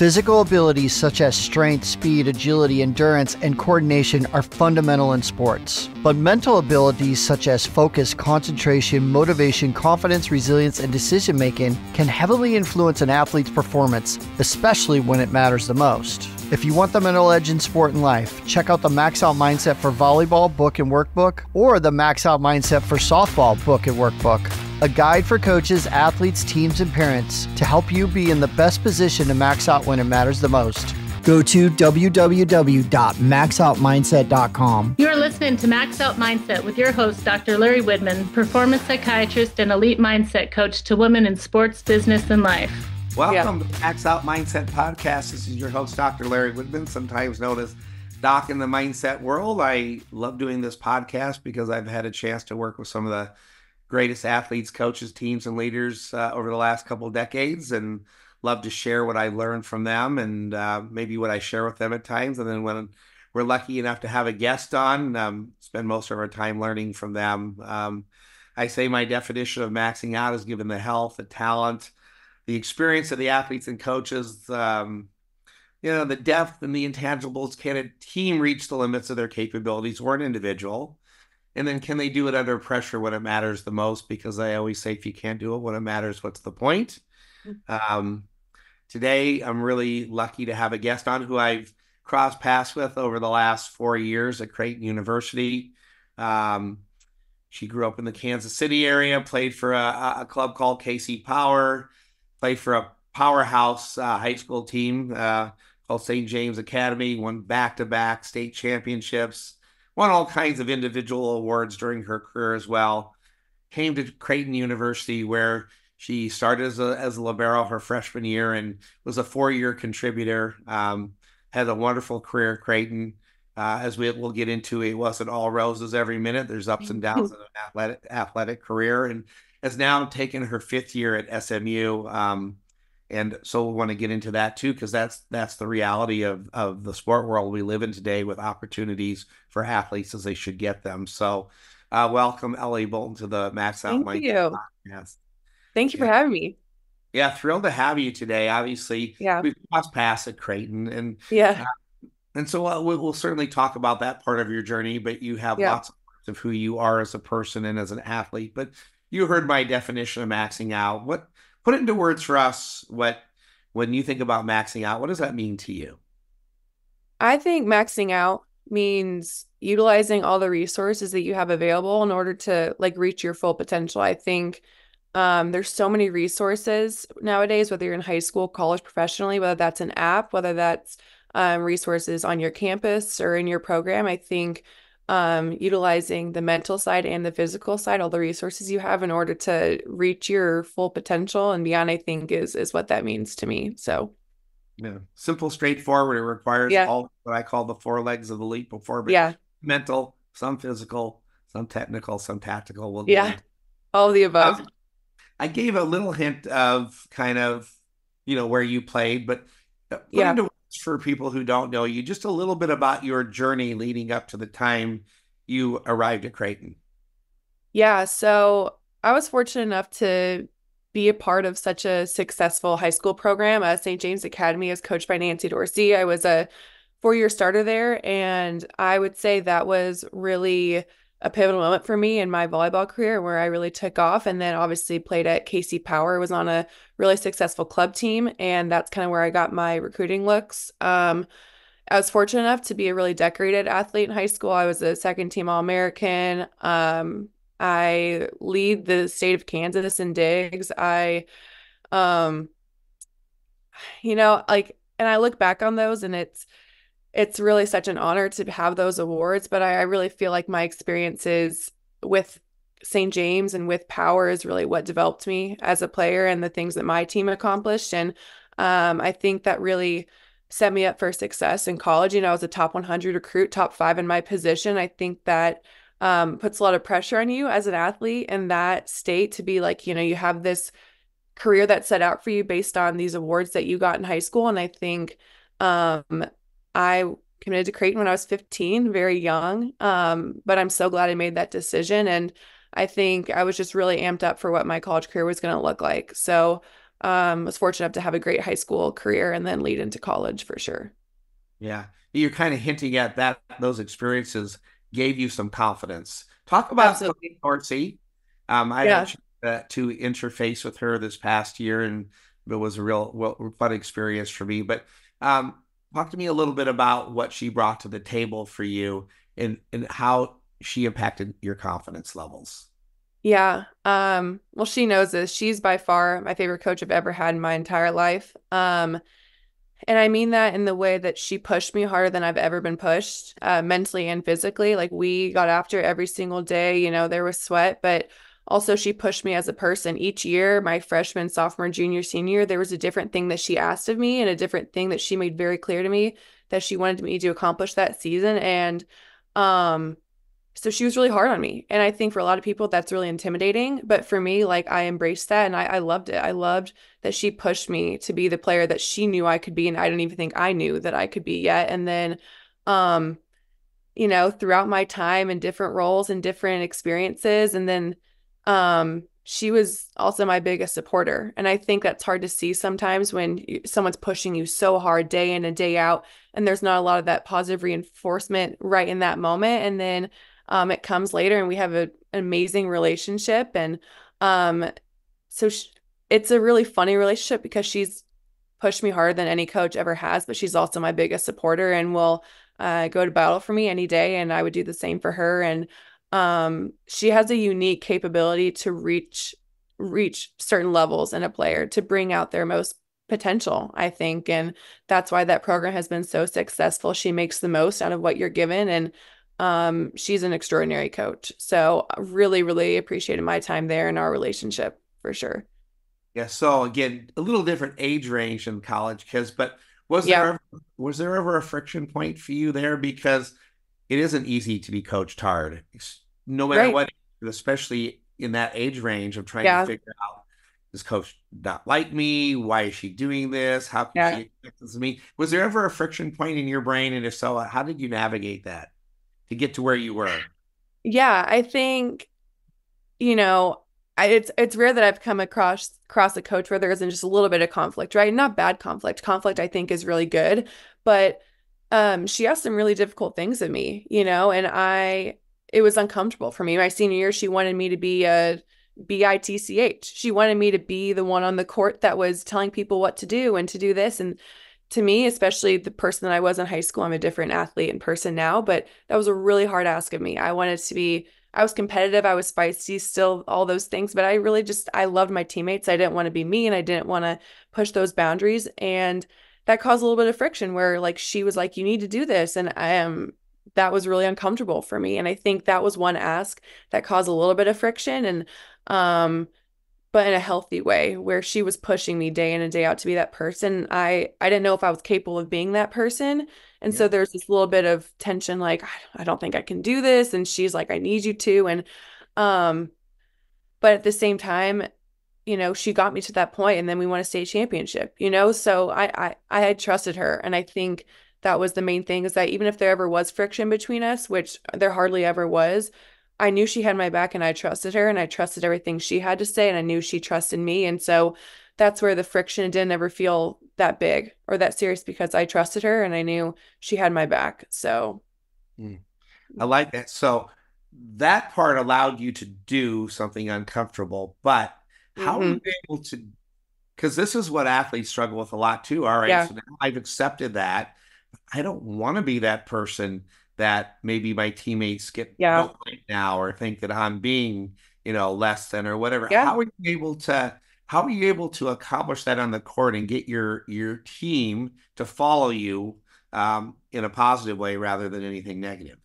Physical abilities such as strength, speed, agility, endurance, and coordination are fundamental in sports. But mental abilities such as focus, concentration, motivation, confidence, resilience, and decision-making can heavily influence an athlete's performance, especially when it matters the most. If you want the mental edge in sport and life, check out the Max Out Mindset for Volleyball book and workbook or the Max Out Mindset for Softball book and workbook. A guide for coaches, athletes, teams, and parents to help you be in the best position to max out when it matters the most. Go to www.maxoutmindset.com. You are listening to Max Out Mindset with your host, Dr. Larry Widman, performance psychiatrist and elite mindset coach to women in sports, business, and life. Welcome to the Max Out Mindset podcast. This is your host, Dr. Larry Widman, sometimes known as Doc in the mindset world. I love doing this podcast because I've had a chance to work with some of the greatest athletes, coaches, teams, and leaders over the last couple of decades, and love to share what I learned from them and maybe what I share with them at times. And then when we're lucky enough to have a guest on, spend most of our time learning from them. I say my definition of maxing out is given the health, the talent, the experience of the athletes and coaches, the depth and the intangibles. Can a team reach the limits of their capabilities or an individual? And then can they do it under pressure when it matters the most? Because I always say, if you can't do it when it matters, what's the point? Today, I'm really lucky to have a guest on who I've crossed paths with over the last 4 years at Creighton University. She grew up in the Kansas City area, played for a club called KC Power, played for a powerhouse high school team called St. James Academy, won back-to-back state championships, won all kinds of individual awards during her career as well. Came to Creighton University, where she started as a Libero her freshman year and was a 4-year contributor. Had a wonderful career at Creighton. As we'll get into, it wasn't all roses every minute. There's ups and downs in an athletic career, and has now taken her 5th year at SMU. And so we want to get into that too, because that's the reality of the sport world we live in today, with opportunities for athletes as they should get them. So welcome, Ellie Bolton, to the Max Out Thank you. Podcast. Thank you for having me. Yeah, thrilled to have you today. Obviously, we've crossed paths at Creighton, and so we'll certainly talk about that part of your journey, but you have lots of parts of who you are as a person and as an athlete. But you heard my definition of maxing out. Put it into words for us. When you think about maxing out, what does that mean to you? I think maxing out means utilizing all the resources that you have available in order to reach your full potential. I think there's so many resources nowadays, whether you're in high school, college, professionally, whether that's an app, whether that's resources on your campus or in your program. I think utilizing the mental side and the physical side, all the resources you have in order to reach your full potential and beyond, I think is what that means to me. So simple, straightforward. It requires all what I call the 4 legs of the leap before, but mental, some physical, some technical, some tactical. All of the above. I gave a little hint of kind of, where you played, but put into words for people who don't know you, just a little bit about your journey leading up to the time you arrived at Creighton. Yeah, so I was fortunate enough to be a part of such a successful high school program. St. James Academy is coached by Nancy Dorsey. I was a 4-year starter there, and I would say that was really a pivotal moment for me in my volleyball career, where I really took off. And then obviously played at KC Power, was on a really successful club team, and that's kind of where I got my recruiting looks. I was fortunate enough to be a really decorated athlete in high school. I was a 2nd-team All-American. I lead the state of Kansas in digs. And I look back on those, and it's really such an honor to have those awards, but I really feel like my experiences with St. James and with Power is really what developed me as a player and the things that my team accomplished. And I think that really set me up for success in college. I was a top 100 recruit, top 5 in my position. I think that puts a lot of pressure on you as an athlete in that state to be you have this career that's set out for you based on these awards that you got in high school. And I think I committed to Creighton when I was 15, very young, but I'm so glad I made that decision. And I think I was just really amped up for what my college career was going to look like. So was fortunate enough to have a great high school career and then lead into college for sure. Yeah. You're kind of hinting at that those experiences gave you some confidence. Talk about Coach Absolutely. Dorsey. I had a Yeah. chance to interface with her this past year, and it was a real fun experience for me. But talk to me a little bit about what she brought to the table for you and how she impacted your confidence levels. Yeah. Well, she knows this. She's by far my favorite coach I've ever had in my entire life. And I mean that in the way that she pushed me harder than I've ever been pushed, mentally and physically. Like we got after it every single day, there was sweat, but also she pushed me as a person. Each year, my freshman, sophomore, junior, senior, there was a different thing that she asked of me and a different thing that she made very clear to me that she wanted me to accomplish that season. And um, so she was really hard on me. And I think for a lot of people, that's really intimidating. But for me, like I embraced that and I loved it. I loved that she pushed me to be the player that she knew I could be. And I didn't even think I knew that I could be yet. And then, um, throughout my time in different roles and different experiences, and then she was also my biggest supporter. And I think that's hard to see sometimes when someone's pushing you so hard day in and day out, and there's not a lot of that positive reinforcement right in that moment. And then it comes later and we have an amazing relationship. And so it's a really funny relationship because she's pushed me harder than any coach ever has, but she's also my biggest supporter and will go to battle for me any day. And I would do the same for her. And she has a unique capability to reach certain levels in a player to bring out their most potential, I think. And that's why that program has been so successful. She makes the most out of what you're given. And she's an extraordinary coach. So I really, really appreciated my time there and our relationship for sure. Yeah. So again, a little different age range in college kids, but Yeah. was there ever a friction point for you there? Because it isn't easy to be coached hard, no matter Right. what, especially in that age range of trying to Yeah. figure out, does coach not like me? Why is she doing this? How can she Yeah. expect this of me? Was there ever a friction point in your brain? And if so, how did you navigate that to get to where you were? Yeah. I think, you know, it's rare that I've come across a coach where there isn't just a little bit of conflict, right? Not bad conflict. Conflict I think is really good, but she asked some really difficult things of me, and it was uncomfortable for me. My senior year, she wanted me to be a bitch. She wanted me to be the one on the court that was telling people what to do and to do this. And to me, especially the person that I was in high school, I'm a different athlete in person now, but that was a really hard ask of me. I was competitive, I was feisty, still all those things, but I loved my teammates. I didn't want to be mean. I didn't want to push those boundaries. And that caused a little bit of friction where like she was like, you need to do this. And that was really uncomfortable for me. And I think that was one ask that caused a little bit of friction. And but in a healthy way where she was pushing me day in and day out to be that person. I didn't know if I was capable of being that person. And Yeah. so there's this little bit of tension, like, I don't think I can do this. And she's like, I need you to. And um, but at the same time, she got me to that point and then we won a state championship, so I had trusted her. And I think that was the main thing, is that even if there ever was friction between us, which there hardly ever was, I knew she had my back and I trusted her and I trusted everything she had to say and I knew she trusted me. And so that's where the friction didn't ever feel that big or that serious because I trusted her and I knew she had my back. So Mm. I like that. So that part allowed you to do something uncomfortable, but how were you mhm. able to? Because this is what athletes struggle with a lot too. All right, Yeah, so now I've accepted that. I don't want to be that person that maybe my teammates yeah, don't like now or think that I'm being, less than or whatever. yeah. How are you able to accomplish that on the court and get your team to follow you in a positive way rather than anything negative?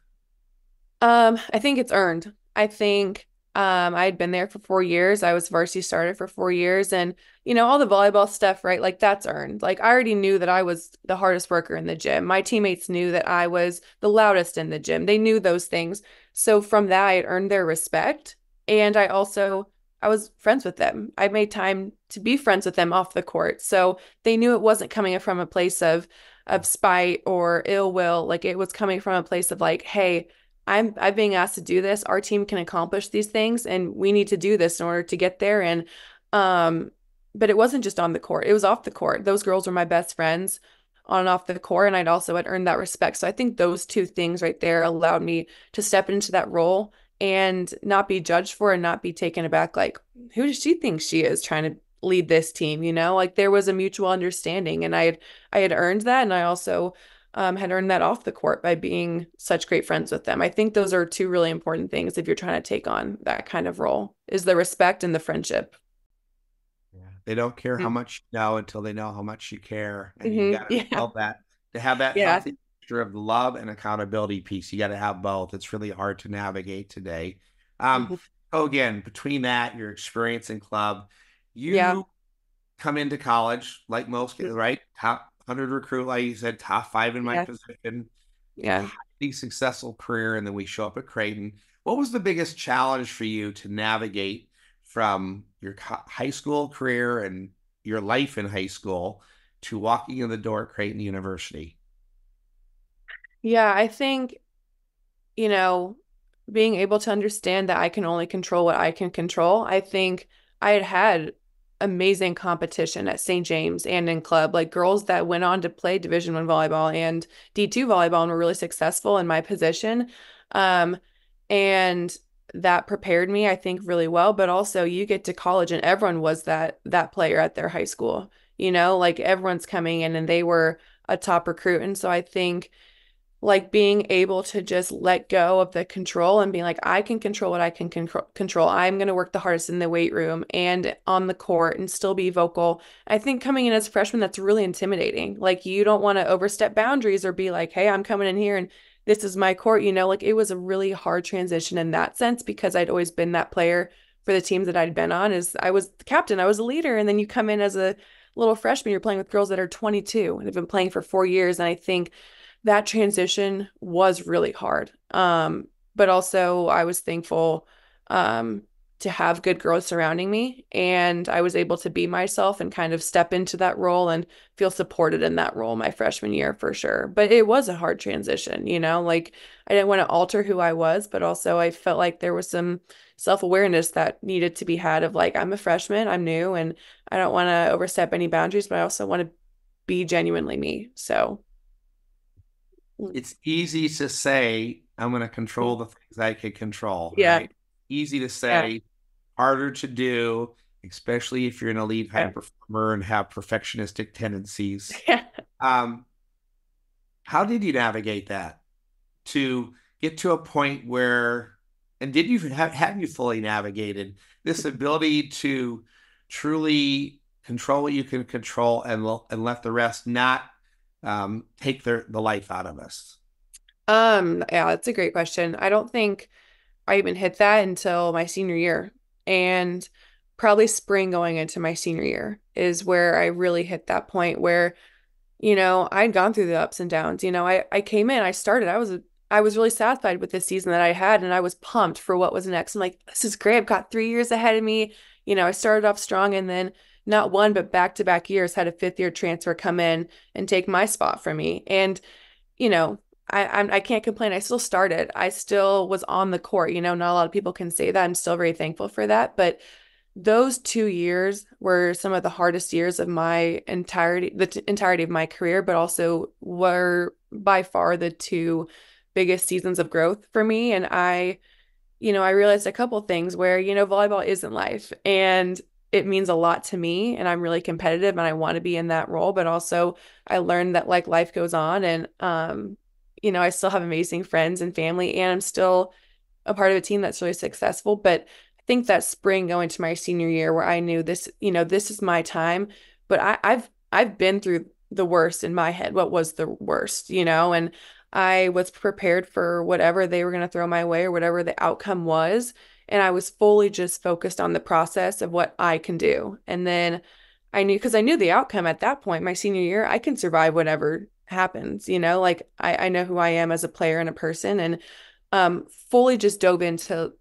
I think it's earned. I think I had been there for 4 years. I was varsity starter for 4 years, and all the volleyball stuff, right? Like that's earned. Like I already knew that I was the hardest worker in the gym. My teammates knew that I was the loudest in the gym. They knew those things. So from that, I had earned their respect, and I was friends with them. I made time to be friends with them off the court. So they knew it wasn't coming from a place of spite or ill will. Like it was coming from a place of like, hey, I'm being asked to do this. Our team can accomplish these things and we need to do this in order to get there. And but it wasn't just on the court. It was off the court. Those girls were my best friends on and off the court, and I'd also had earned that respect. So I think those two things right there allowed me to step into that role and not be judged for and not be taken aback. Like, who does she think she is trying to lead this team? Like there was a mutual understanding, and I had earned that, and I also had earned that off the court by being such great friends with them. I think those are two really important things if you're trying to take on that kind of role, is the respect and the friendship. Yeah. They don't care how Mhm. much you know until they know how much you care. And you Mhm. got to Yeah. develop that to have that Yeah. healthy mixture of love and accountability piece. You got to have both. It's really hard to navigate today. Um, Mhm. so again, between that, your experience in club, Yeah. you come into college like most kids, Mhm. right? Top 100 recruit, like you said, top 5 in my Yeah. position, Yeah. highly successful career, and then we show up at Creighton. What was the biggest challenge for you to navigate from your high school career and your life in high school to walking in the door at Creighton University? Yeah. I think, you know, being able to understand that I can only control what I can control. I think I had amazing competition at St. James and in club, like girls that went on to play Division 1 volleyball and D2 volleyball and were really successful in my position. Um, and that prepared me, I think, really well. But also you get to college and everyone was that player at their high school, like everyone's coming in and they were a top recruit. And so I think like being able to just let go of the control and being like, I can control what I can control. I'm going to work the hardest in the weight room and on the court and still be vocal. I think coming in as a freshman, that's really intimidating. Like you don't want to overstep boundaries or be like, hey, I'm coming in here and this is my court. Like it was a really hard transition in that sense because I'd always been that player for the teams that I'd been on. Is I was the captain, I was a leader. And then you come in as a little freshman, you're playing with girls that are 22 and have been playing for 4 years. And I think that transition was really hard. But also I was thankful to have good girls surrounding me, and I was able to be myself and kind of step into that role and feel supported in that role my freshman year for sure. But it was a hard transition, like I didn't want to alter who I was, but also I felt like there was some self-awareness that needed to be had of like, I'm a freshman, I'm new, and I don't want to overstep any boundaries, but I also want to be genuinely me. So It's easy to say, I'm going to control the things I can control, yeah, right? Easy to yeah, say, harder to do, especially if you're an elite high yeah. performer and have perfectionistic tendencies. Yeah. Um, how did you navigate that to get to a point where, and did you have you fully navigated this ability to truly control what you can control and let the rest not take the life out of us? Yeah, that's a great question. I don't think I even hit that until my senior year. And probably spring going into my senior year is where I really hit that point where, I'd gone through the ups and downs. I came in, I started, I was really satisfied with the season that I had, and I was pumped for what was next. I'm like, this is great. I've got 3 years ahead of me. I started off strong, and then not one, but back-to-back years had a fifth-year transfer come in and take my spot from me. And you know, I can't complain. I still started. I still was on the court. Not a lot of people can say that. I'm still very thankful for that. But those 2 years were some of the hardest years of the entirety of my career, but also were by far the two biggest seasons of growth for me. And I realized a couple things where, volleyball isn't life and it means a lot to me, and I'm really competitive and I want to be in that role, but also I learned that like life goes on, and I still have amazing friends and family, and I'm still a part of a team that's really successful. But I think that spring going to my senior year where I knew this is my time, but I've been through the worst in my head. What was the worst, and I was prepared for whatever they were going to throw my way or whatever the outcome was. And I was fully just focused on the process of what I can do. And then because I knew the outcome at that point, my senior year, I can survive whatever happens, like I know who I am as a player and a person, and fully just dove into,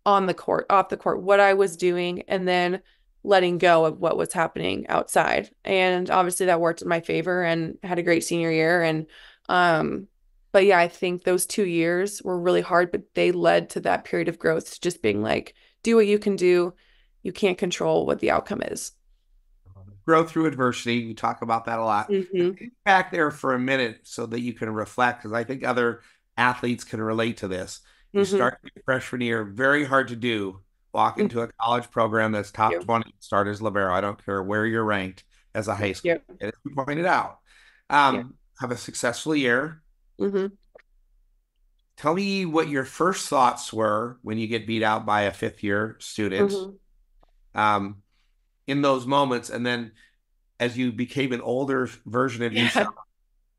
on the court, off the court, what I was doing, and then letting go of what was happening outside. And obviously that worked in my favor and had a great senior year. And but yeah, I think those 2 years were really hard, but they led to that period of growth, to just being like, do what you can do. You can't control what the outcome is. grow through adversity. We talk about that a lot. Mm-hmm. Back there for a minute so that you can reflect, because I think other athletes can relate to this. You Mm-hmm. start your freshman year, very hard to do. Walk into a college program that's top Yep. 20, start as Libero. I don't care where you're ranked as a high school. Yep. As you pointed out, Yep. have a successful year. Mm-hmm. Tell me what your first thoughts were when you get beat out by a fifth year student, Mm-hmm. um, in those moments. And then as you became an older version of Yeah. yourself,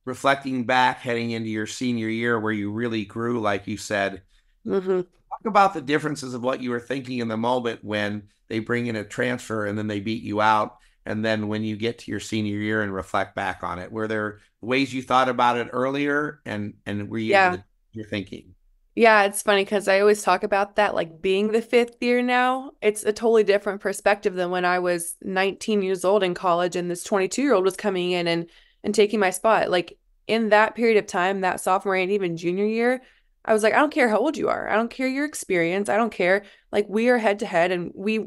reflecting back, heading into your senior year where you really grew, like you said, Mm-hmm. talk about the differences of what you were thinking in the moment when they bring in a transfer and then they beat you out. And then when you get to your senior year and reflect back on it, were there ways you thought about it earlier and were you able Yeah. to your thinking? Yeah, it's funny because I always talk about that, like being the fifth year now. It's a totally different perspective than when I was 19 years old in college and this 22-year-old was coming in and taking my spot. Like in that period of time, that sophomore and even junior year, I was like, I don't care how old you are. I don't care your experience. I don't care. Like we are head to head and we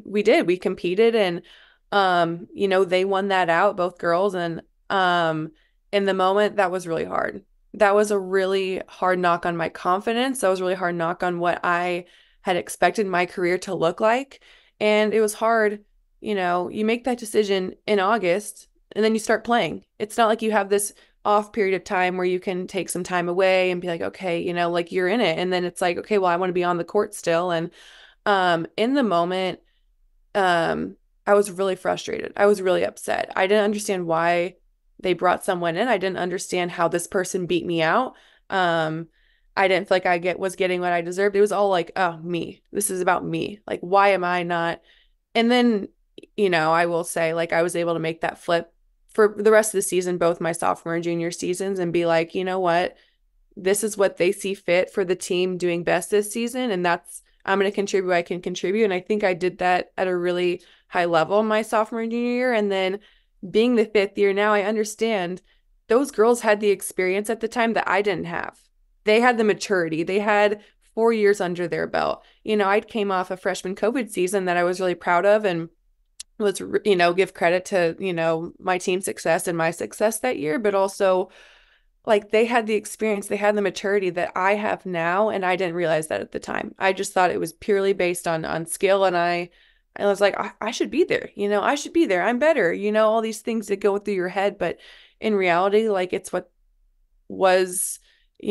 competed and they won that out, both girls. And in the moment, that was really hard. That was a really hard knock on my confidence. That was a really hard knock on what I had expected my career to look like. And it was hard, you make that decision in August and then you start playing. It's not like you have this off period of time where you can take some time away and be like, okay, like you're in it. And then it's like, okay, well, I want to be on the court still. And in the moment, I was really frustrated. I was really upset. I didn't understand why they brought someone in. I didn't understand how this person beat me out. Um, I didn't feel like was getting what I deserved. It was all like, oh, me. This is about me. Like, why am I not? And then, I will say, like, I was able to make that flip for the rest of the season, both my sophomore and junior seasons, and be like, you know what? This is what they see fit for the team doing best this season. And I'm going to contribute. I can contribute. And I think I did that at a really high level my sophomore and junior year. And then being the fifth year now, I understand those girls had the experience at the time that I didn't have. They had the maturity. They had 4 years under their belt. I came off a freshman COVID season that I was really proud of and was, give credit to, my team's success and my success that year, but also like they had the experience, they had the maturity that I have now, and I didn't realize that at the time. I just thought it was purely based on skill, and I was like, I should be there, I should be there. I'm better, all these things that go through your head, but in reality, like it's what was,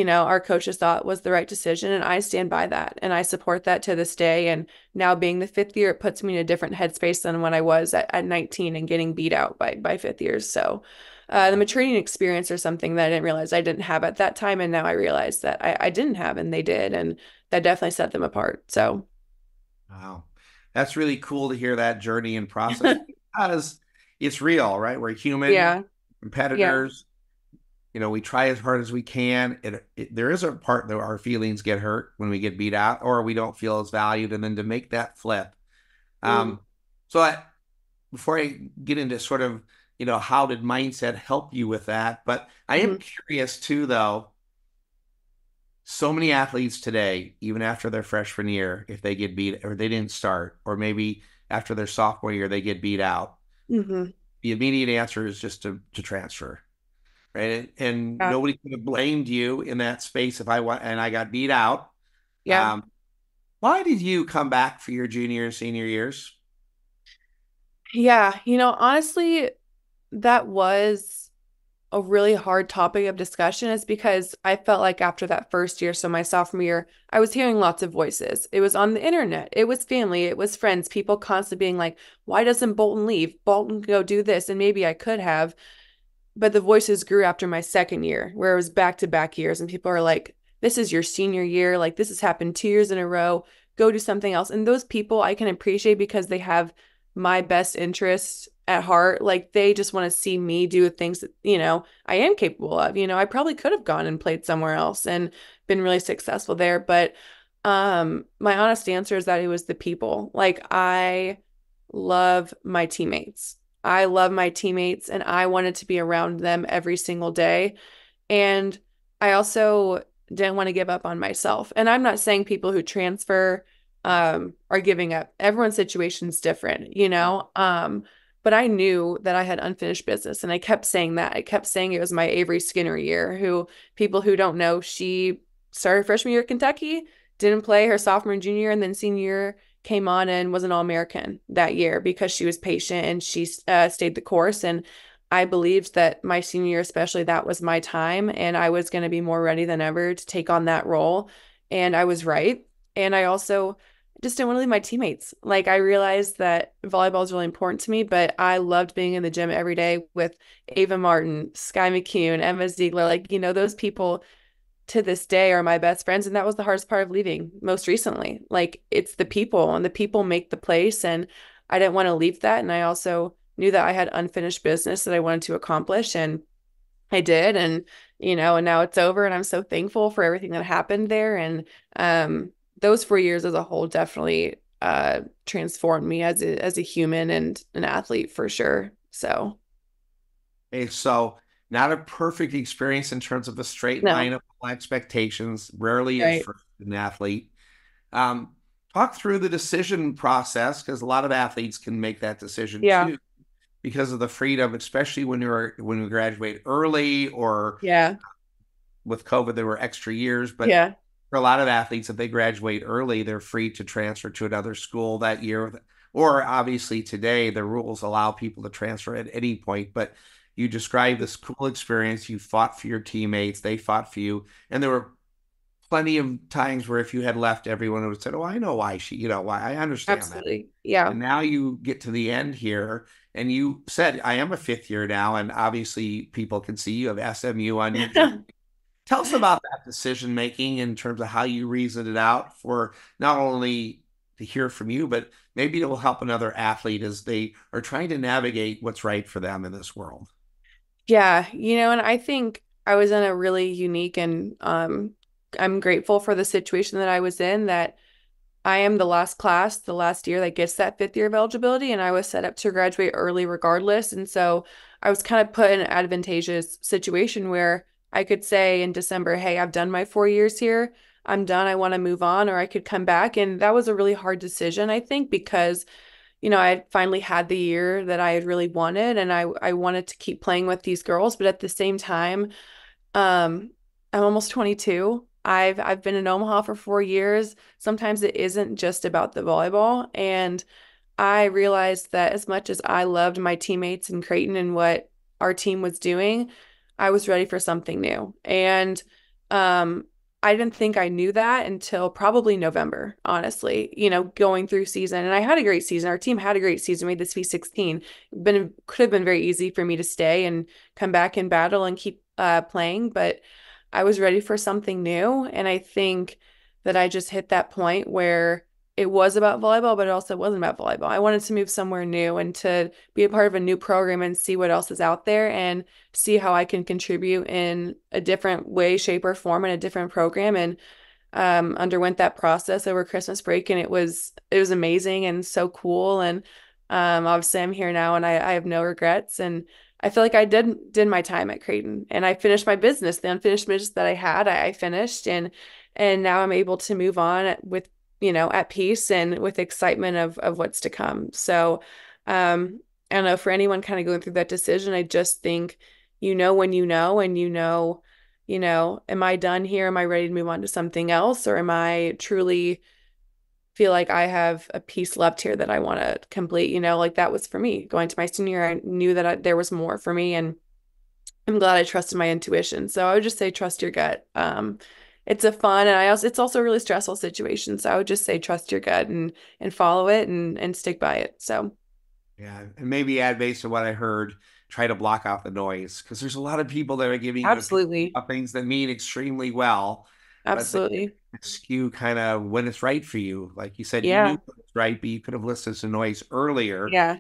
our coaches thought was the right decision, and I stand by that, and I support that to this day. And now being the fifth year, it puts me in a different headspace than when I was at 19 and getting beat out by fifth years. So the maturity and experience are something that I didn't realize I didn't have at that time. And now I realize that I didn't have and they did. And that definitely set them apart. So, Wow. That's really cool to hear that journey and process because it's real, right? We're human yeah. competitors. We try as hard as we can. There is a part that our feelings get hurt when we get beat out or we don't feel as valued. And then to make that flip. Mm. So before I get into sort of, how did mindset help you with that? But I am curious too, though. So many athletes today, even after their freshman year, if they get beat or they didn't start, or maybe after their sophomore year, they get beat out. Mm-hmm. The immediate answer is just to transfer, right? And Yeah. nobody could have blamed you in that space if I got beat out. Yeah. Why did you come back for your junior and senior years? Yeah. Honestly, that was a really hard topic of discussion is because I felt like after that first year, so my sophomore year, I was hearing lots of voices. It was on the internet, it was family, it was friends, people constantly being like, why doesn't Bolton leave? Bolton go do this. And maybe I could have, but the voices grew after my second year, where it was back-to-back years, and people are like, this is your senior year, like this has happened 2 years in a row, go do something else. And those people I can appreciate because they have my best interests at heart. Like they just want to see me do the things that, I am capable of. I probably could have gone and played somewhere else and been really successful there. But my honest answer is that it was the people. Like I love my teammates. I love my teammates and I wanted to be around them every single day. And I also didn't want to give up on myself. And I'm not saying people who transfer are giving up. Everyone's situation is different, but I knew that I had unfinished business. And I kept saying that. I kept saying it was my Avery Skinner year, who people who don't know, she started freshman year at Kentucky, didn't play her sophomore and junior, and then senior year came on and was an All-American that year because she was patient and she stayed the course. And I believed that my senior year, especially, that was my time, and I was going to be more ready than ever to take on that role. And I was right. And I also just didn't want to leave my teammates. Like, I realized that volleyball is really important to me, but I loved being in the gym every day with Ava Martin, Sky McCune, Emma Ziegler. Like, those people to this day are my best friends. And that was the hardest part of leaving most recently. Like, it's the people, and the people make the place. And I didn't want to leave that. And I also knew that I had unfinished business that I wanted to accomplish. And I did. And now it's over. And I'm so thankful for everything that happened there. And those 4 years as a whole definitely transformed me as a human and an athlete for sure. So. Okay, so not a perfect experience in terms of the straight No. line of expectations. Rarely Right. is for an athlete. Talk through the decision process, because a lot of athletes can make that decision Yeah. too, because of the freedom, especially when you graduate early, or Yeah. with COVID, there were extra years. But Yeah. for a lot of athletes, if they graduate early, they're free to transfer to another school that year. Or obviously today, the rules allow people to transfer at any point. But you described this cool experience. You fought for your teammates. They fought for you. And there were plenty of times where if you had left, everyone would have said, oh, I know why why, I understand that. Absolutely. Yeah. And now you get to the end here, and you said, I am a fifth year now. And obviously people can see you have SMU on your jersey. Tell us about that decision making in terms of how you reasoned it out, for not only to hear from you, but maybe it will help another athlete as they are trying to navigate what's right for them in this world. Yeah. And I think I was in a really unique and I'm grateful for the situation that I was in, that I am the last class, the last year that gets that fifth year of eligibility, and I was set up to graduate early regardless. And so I was kind of put in an advantageous situation where I could say in December, hey, I've done my 4 years here. I'm done. I want to move on. Or I could come back. And that was a really hard decision, I think, because, I had finally had the year that I had really wanted, and I wanted to keep playing with these girls. But at the same time, um, I'm almost 22. I've been in Omaha for 4 years. Sometimes it isn't just about the volleyball. And I realized that as much as I loved my teammates in Creighton and what our team was doing, I was ready for something new. And I didn't think I knew that until probably November, honestly, going through season. And I had a great season. Our team had a great season. We had the Sweet 16. Could have been very easy for me to stay and come back and battle and keep playing, but I was ready for something new. And I think that I just hit that point where it was about volleyball, but it also wasn't about volleyball. I wanted to move somewhere new and to be a part of a new program and see what else is out there and see how I can contribute in a different way, shape, or form in a different program. And underwent that process over Christmas break, and it was amazing and so cool. And obviously I'm here now, and I have no regrets. And I feel like I did my time at Creighton, and I finished my business. The unfinished business that I had, I finished, and now I'm able to move on with, at peace and with excitement of what's to come. So, I don't know, for anyone kind of going through that decision, I just think, when and am I done here? Am I ready to move on to something else? Or am I truly feel like I have a piece left here that I want to complete? Like that was for me. Going to my senior year, I knew that there was more for me, and I'm glad I trusted my intuition. So I would just say trust your gut. It's a fun, and it's also a really stressful situation. So I would just say trust your gut and follow it and stick by it. So Yeah, and maybe add, based on what I heard, try to block out the noise, because there's a lot of people that are giving you absolutely, things that mean extremely well, but they absolutely, skew kind of when it's right for you. Like you said, you knew yeah, it was right, but you could have listened to noise earlier. yeah,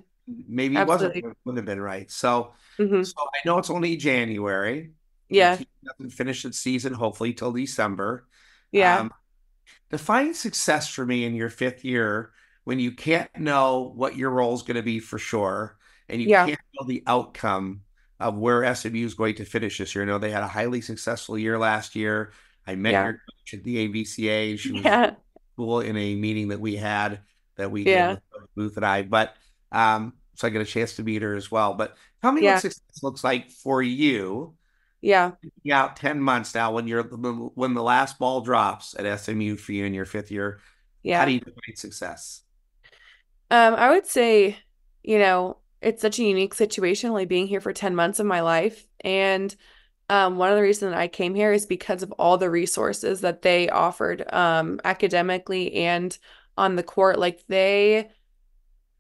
Maybe it absolutely, wouldn't have been right. So, hmm, so I know it's only January. Your yeah, team doesn't finish its season, hopefully, till December. yeah, Um, Define success for me in your fifth year, when you can't know what your role is going to be for sure, and you yeah, can't know the outcome of where SMU is going to finish this year. I know they had a highly successful year last year. I met yeah, your coach at the AVCA. She was yeah, cool in a meeting that we did yeah, with Coach Booth and I. But so I get a chance to meet her as well. But tell me what Yeah. success looks like for you. Yeah. Out 10 months now when when the last ball drops at SMU for you in your fifth year. How do Yeah. you define success? I would say, it's such a unique situation, like being here for 10 months of my life. And one of the reasons I came here is because of all the resources that they offered, academically and on the court. Like they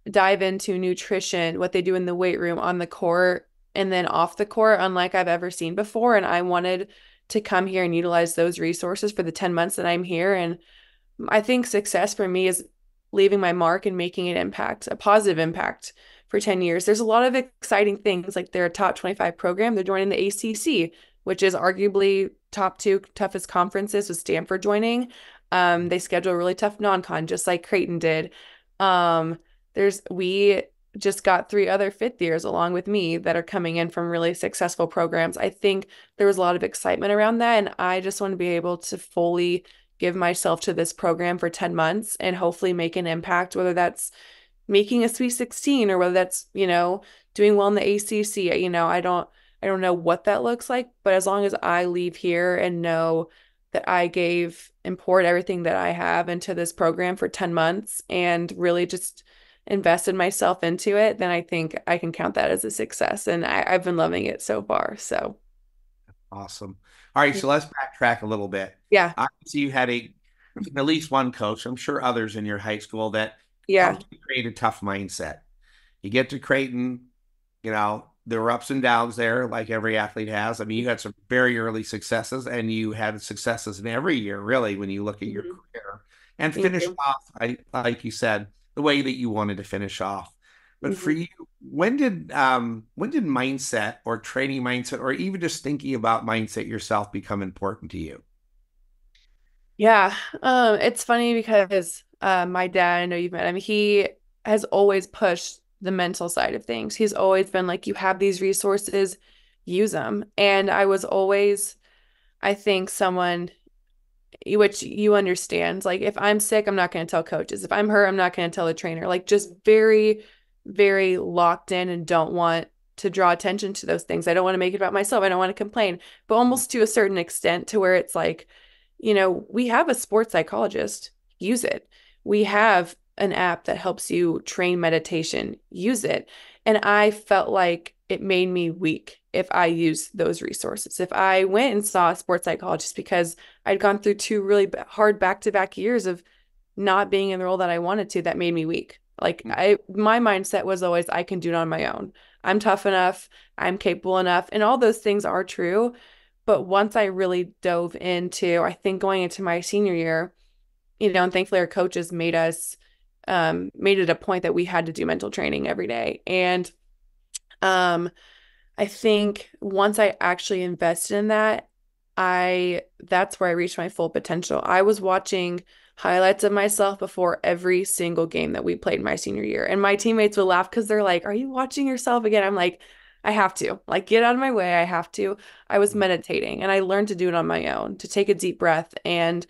dive into nutrition, what they do in the weight room, on the court, and then off the court, unlike I've ever seen before. And I wanted to come here and utilize those resources for the 10 months that I'm here. And I think success for me is leaving my mark and making an impact, a positive impact for 10 years. There's a lot of exciting things, like they're a top 25 program. They're joining the ACC, which is arguably top two toughest conferences, with Stanford joining. They schedule a really tough non-con, just like Creighton did. We just got 3 other fifth years along with me that are coming in from really successful programs. I think there was a lot of excitement around that, and I just want to be able to fully give myself to this program for 10 months and hopefully make an impact, whether that's making a Sweet 16 or whether that's, doing well in the ACC. I don't know what that looks like, but as long as I leave here and know that I gave and poured everything that I have into this program for 10 months and really just invested myself into it, then I think I can count that as a success. And I've been loving it so far. So Awesome. All right, so let's backtrack a little bit. yeah, Obviously, you had at least one coach, I'm sure others in your high school, that yeah, helped you create a tough mindset. You get to Creighton, there were ups and downs there, like every athlete has. I mean, you had some very early successes, and you had successes in every year, really, when you look at your career, and thank finish you. off, like you said, the way that you wanted to finish off. But for Mhm. you, when did mindset or training mindset or even just thinking about mindset yourself become important to you? Yeah, it's funny because my dad, I know you've met him, he has always pushed the mental side of things. He's always been like, you have these resources, use them. And I was always, I think, someone which you understand. Like, if I'm sick, I'm not going to tell coaches. If I'm hurt, I'm not going to tell the trainer. Like, just very, very locked in and don't want to draw attention to those things. I don't want to make it about myself. I don't want to complain, but almost to a certain extent to where it's like, we have a sports psychologist, use it. We have an app that helps you train meditation, use it. And I felt like it made me weak if I used those resources. If I went and saw a sports psychologist because I'd gone through 2 really hard back-to-back years of not being in the role that I wanted to, that made me weak. Like my mindset was always, I can do it on my own. I'm tough enough. I'm capable enough. And all those things are true. But once I really dove into, I think going into my senior year, and thankfully our coaches made it a point that we had to do mental training every day. And I think once I actually invested in that, that's where I reached my full potential. I was watching highlights of myself before every single game that we played my senior year. And my teammates would laugh because they're like, "Are you watching yourself again?" I'm like, I have to. Like, get out of my way. I have to. I was meditating and I learned to do it on my own, to take a deep breath. And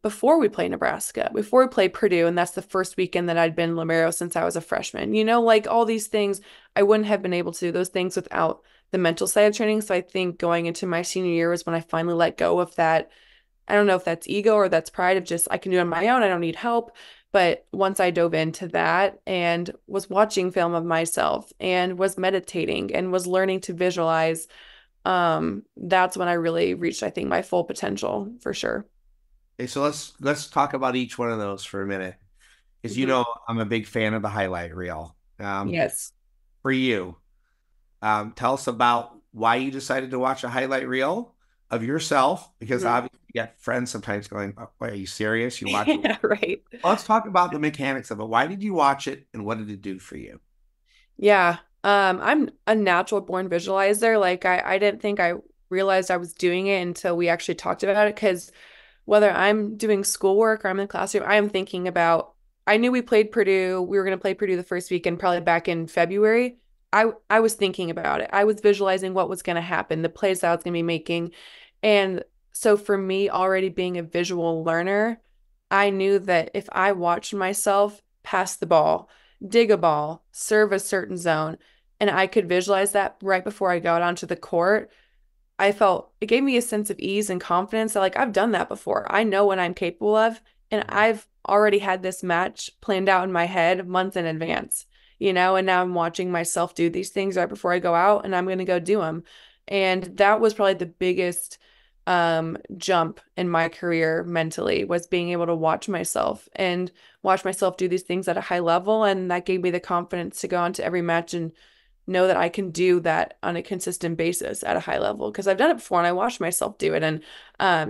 before we play Nebraska, before we play Purdue, and that's the first weekend that I'd been Libero since I was a freshman. Like all these things, I wouldn't have been able to do those things without the mental side of training. So I think going into my senior year was when I finally let go of that. I don't know if that's ego or that's pride of just, I can do it on my own. I don't need help. But once I dove into that and was watching film of myself and was meditating and was learning to visualize, that's when I really reached, I think, my full potential for sure. Okay, so let's talk about each one of those for a minute, because Mhm. I'm a big fan of the highlight reel. Yes. For you, tell us about why you decided to watch a highlight reel of yourself, because Mhm. obviously you get friends sometimes going, "Oh, wait, are you serious? You watch it?" Yeah, right. Let's talk about the mechanics of it. Why did you watch it, and what did it do for you? Yeah. I'm a natural born visualizer. Like I didn't think I realized I was doing it until we actually talked about it. Because whether I'm doing schoolwork or I'm in the classroom, I am thinking about, I knew we played Purdue. We were going to play Purdue the first weekend, probably back in February. I was thinking about it. I was visualizing what was going to happen, the plays that I was going to be making. And so for me, already being a visual learner, I knew that if I watched myself pass the ball, dig a ball, serve a certain zone, and I could visualize that right before I got onto the court, I felt it gave me a sense of ease and confidence that like I've done that before. I know what I'm capable of, and I've already had this match planned out in my head months in advance, and now I'm watching myself do these things right before I go out and I'm going to go do them. And that was probably the biggest jump in my career mentally, was being able to watch myself do these things at a high level, and that gave me the confidence to go on to every match and know that I can do that on a consistent basis at a high level, because I've done it before and I watched myself do it. And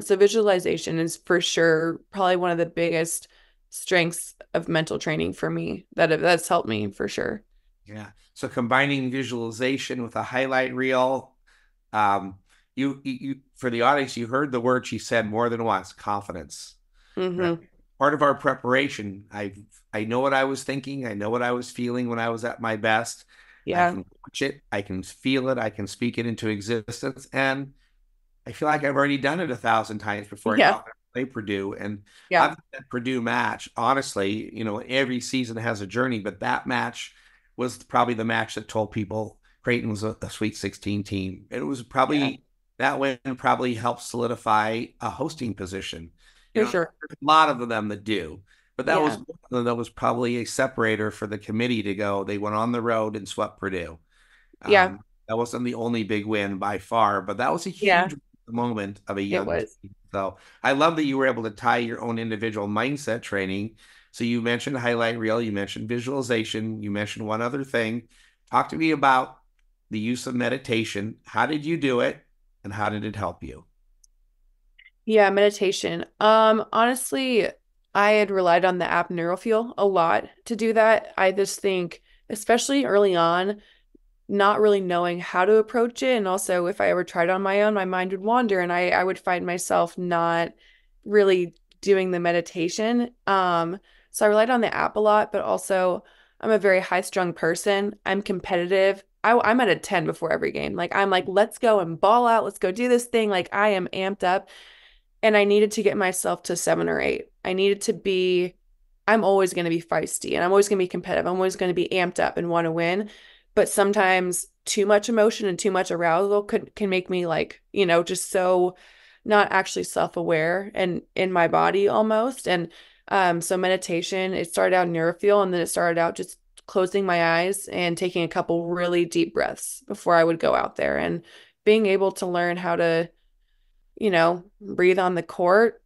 so visualization is for sure probably one of the biggest strengths of mental training for me that's helped me for sure. Yeah. So combining visualization with a highlight reel, you for the audience, you heard the word she said more than once: confidence. Right? Part of our preparation, I know what I was thinking, I know what I was feeling when I was at my best. Yeah. I can watch it, I can feel it, I can speak it into existence, and I feel like I've already done it 1,000 times before I Yeah. got to play Purdue. And Yeah. I've that Purdue match, honestly, every season has a journey, but that match was probably the match that told people Creighton was a Sweet 16 team. It was probably that win probably helped solidify a hosting position. For sure. There's a lot of them that do, but that Yeah. was probably a separator for the committee to go. They went on the road and swept Purdue. Yeah. That wasn't the only big win by far, but that was a Yeah. huge moment of a It young was. team. So I love that you were able to tie your own individual mindset training. So you mentioned highlight reel, you mentioned visualization, you mentioned one other thing. Talk to me about the use of meditation. How did you do it, and how did it help you? Yeah, meditation. Honestly, I had relied on the app Neurofuel a lot to do that. I just think, especially early on, not really knowing how to approach it. And also, if I ever tried on my own, my mind would wander and I would find myself not really doing the meditation. So I relied on the app a lot, but also I'm a very high-strung person. I'm competitive. I'm at a 10 before every game. Like, I'm like, let's go and ball out. Let's go do this thing. Like, I am amped up. And I needed to get myself to 7 or 8. I'm always going to be feisty and I'm always going to be competitive. I'm always going to be amped up and want to win. But sometimes too much emotion and too much arousal can make me like, just so not actually self-aware and in my body almost. And so meditation, it started out neurofuel, and then it started out just closing my eyes and taking a couple really deep breaths before I would go out there, and being able to learn how to breathe on the court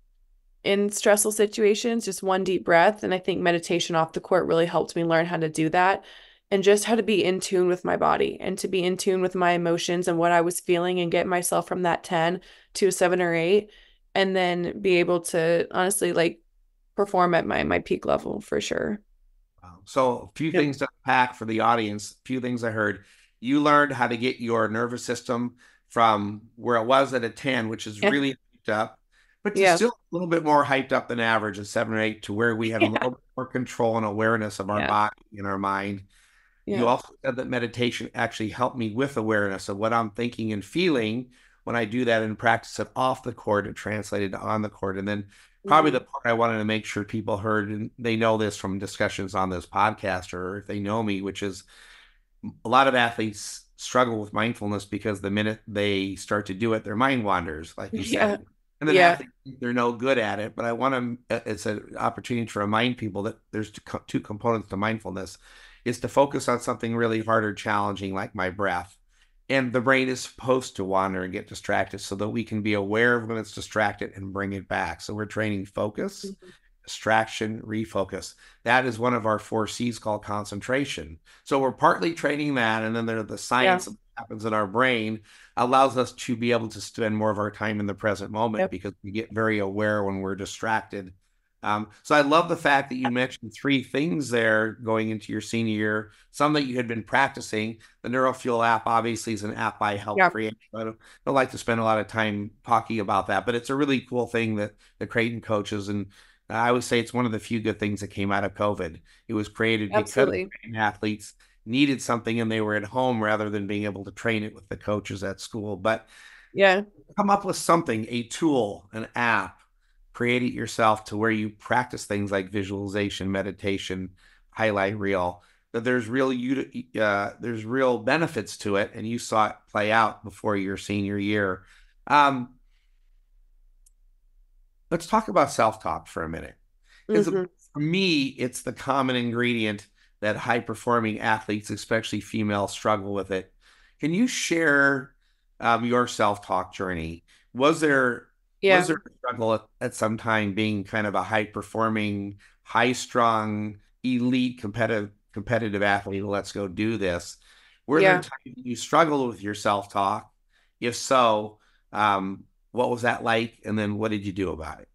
in stressful situations, just one deep breath. And I think meditation off the court really helped me learn how to do that, and just how to be in tune with my body and to be in tune with my emotions and what I was feeling, and get myself from that 10 to a 7 or 8, and then be able to honestly like perform at my peak level for sure. Wow. So a few Yep. things to pack for the audience, a few things I heard. You learned how to get your nervous system from where it was at a 10, which is Yeah. really hyped up, but to Yeah. still a little bit more hyped up than average at 7 or 8, to where we have a Yeah. little bit more control and awareness of our Yeah. body and our mind. You Yeah. also said that meditation actually helped me with awareness of what I'm thinking and feeling when I do that and practice it off the court and translate it on the court. And then probably the Mhm. part I wanted to make sure people heard, and they know this from discussions on this podcast, or if they know me, which is a lot of athletes struggle with mindfulness because the minute they start to do it, their mind wanders, like you Yeah. said. And then Yeah. athletes think they're no good at it. But I want to, it's an opportunity to remind people that there's two components to mindfulness, is to focus on something really hard or challenging, like my breath. And the brain is supposed to wander and get distracted so that we can be aware of when it's distracted and bring it back. So we're training focus, Mhm. distraction, refocus. That is one of our 4 C's, called concentration. So we're partly training that, and then there's the Yeah. science that happens in our brain allows us to be able to spend more of our time in the present moment, Yep. because we get very aware when we're distracted. So I love the fact that you mentioned 3 things there going into your senior year, some that you had been practicing. The NeuroFuel app obviously is an app I helped Yeah. create. I don't like to spend a lot of time talking about that, but it's a really cool thing that the Creighton coaches, and I would say it's one of the few good things that came out of COVID. It was created because Absolutely. athletes needed something and they were at home rather than being able to train it with the coaches at school. But Yeah. come up with something, a tool, an app, create it yourself to where you practice things like visualization, meditation, highlight reel. that there's real benefits to it, and you saw it play out before your senior year. Um, let's talk about self-talk for a minute. Because Hmm. for me, it's the common ingredient that high-performing athletes, especially female, struggle with it. Can you share your self-talk journey? Was there was Yeah. there a struggle at some time being kind of a high-performing, high-strung, elite competitive athlete? Let's go do this. Were there Yeah. times you struggled with your self-talk? If so, what was that like? And then what did you do about it?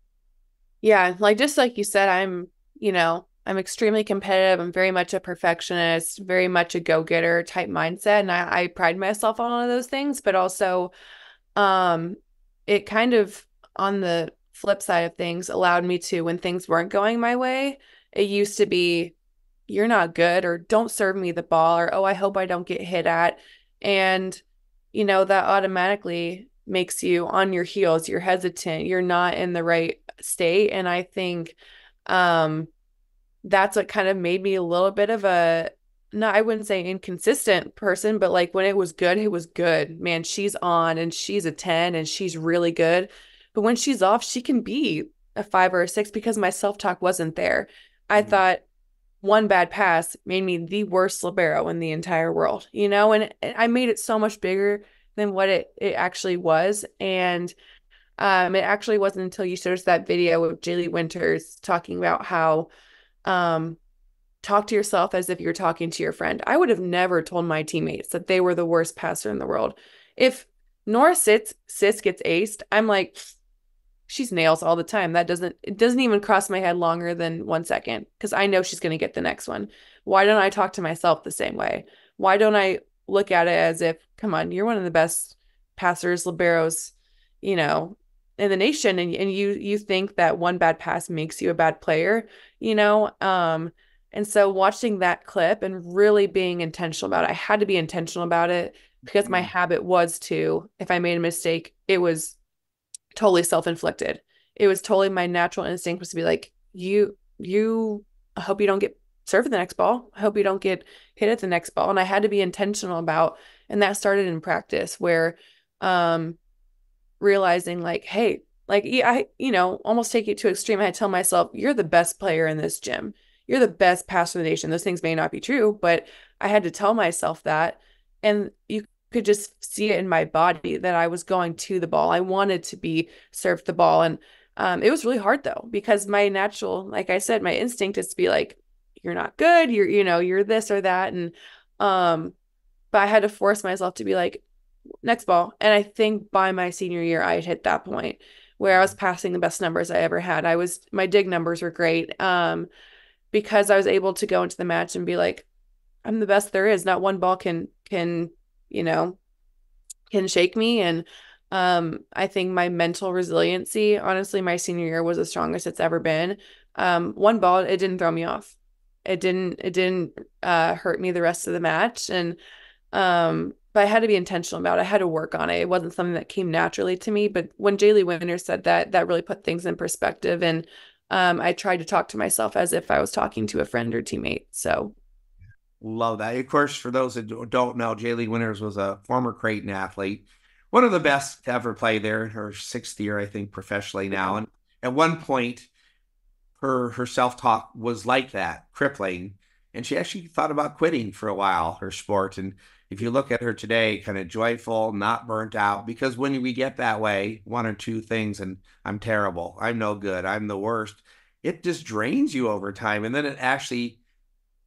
Yeah. Like just like you said, I'm extremely competitive. I'm very much a perfectionist, very much a go-getter type mindset. And I pride myself on all of those things, but also um it kind of on the flip side of things allowed me to, when things weren't going my way, it used to be, you're not good, or don't serve me the ball, or oh, I hope I don't get hit at. And that automatically makes you on your heels, you're hesitant, you're not in the right state. And I think um that's what kind of made me a little bit of a, no, I wouldn't say inconsistent person, but like when it was good, it was good. Man, she's on and she's a 10 and she's really good. But when she's off, she can be a 5 or a 6 because my self-talk wasn't there. I Mhm. thought one bad pass made me the worst libero in the entire world, and I made it so much bigger than what it actually was. And it actually wasn't until you showed us that video of Jaylee Winters talking about how um talk to yourself as if you're talking to your friend. I would have never told my teammates that they were the worst passer in the world. If Nora Sis gets aced, I'm like, she's nails all the time. It doesn't even cross my head longer than 1 second because I know she's going to get the next one. Why don't I talk to myself the same way? Why don't I look at it as if, come on, you're one of the best passers, liberos, you know, in the nation, and you think that one bad pass makes you a bad player, you know? And so watching that clip and really being intentional about it, I had to be intentional about it because my habit was to, if I made a mistake, it was totally self-inflicted. It was totally my natural instinct was to be like, I hope you don't get served at the next ball. I hope you don't get hit at the next ball. And I had to be intentional about, and that started in practice where, realizing like, hey, like I, almost take it to extreme. I tell myself, you're the best player in this gym. You're the best passer in the nation. Those things may not be true, but I had to tell myself that. And you could just see it in my body that I was going to the ball. I wanted to be served the ball. And it was really hard though, because my natural, like I said, my instinct is to be like, you're not good. You're this or that. And, but I had to force myself to be like, next ball. And I think by my senior year, I had hit that point where I was passing the best numbers I ever had. My dig numbers were great. Because I was able to go into the match and be like, I'm the best there is. Not one ball you know, can shake me. And I think my mental resiliency, honestly, my senior year was the strongest it's ever been. One ball, it didn't throw me off. It didn't hurt me the rest of the match. And but I had to be intentional about it. I had to work on it. It wasn't something that came naturally to me. But when Jaylee Winter said that, that really put things in perspective. And I tried to talk to myself as if I was talking to a friend or teammate. So Love that. Of course, for those that don't know, Jaylee Winters was a former Creighton athlete, one of the best to ever play there, her sixth year, I think, professionally now. And at one point, her self-talk was like that, crippling. And she actually thought about quitting for a while, her sport. And if you look at her today, kind of joyful, not burnt out, because when we get that way, one or two things, and I'm terrible, I'm no good, I'm the worst, it just drains you over time. And then it actually,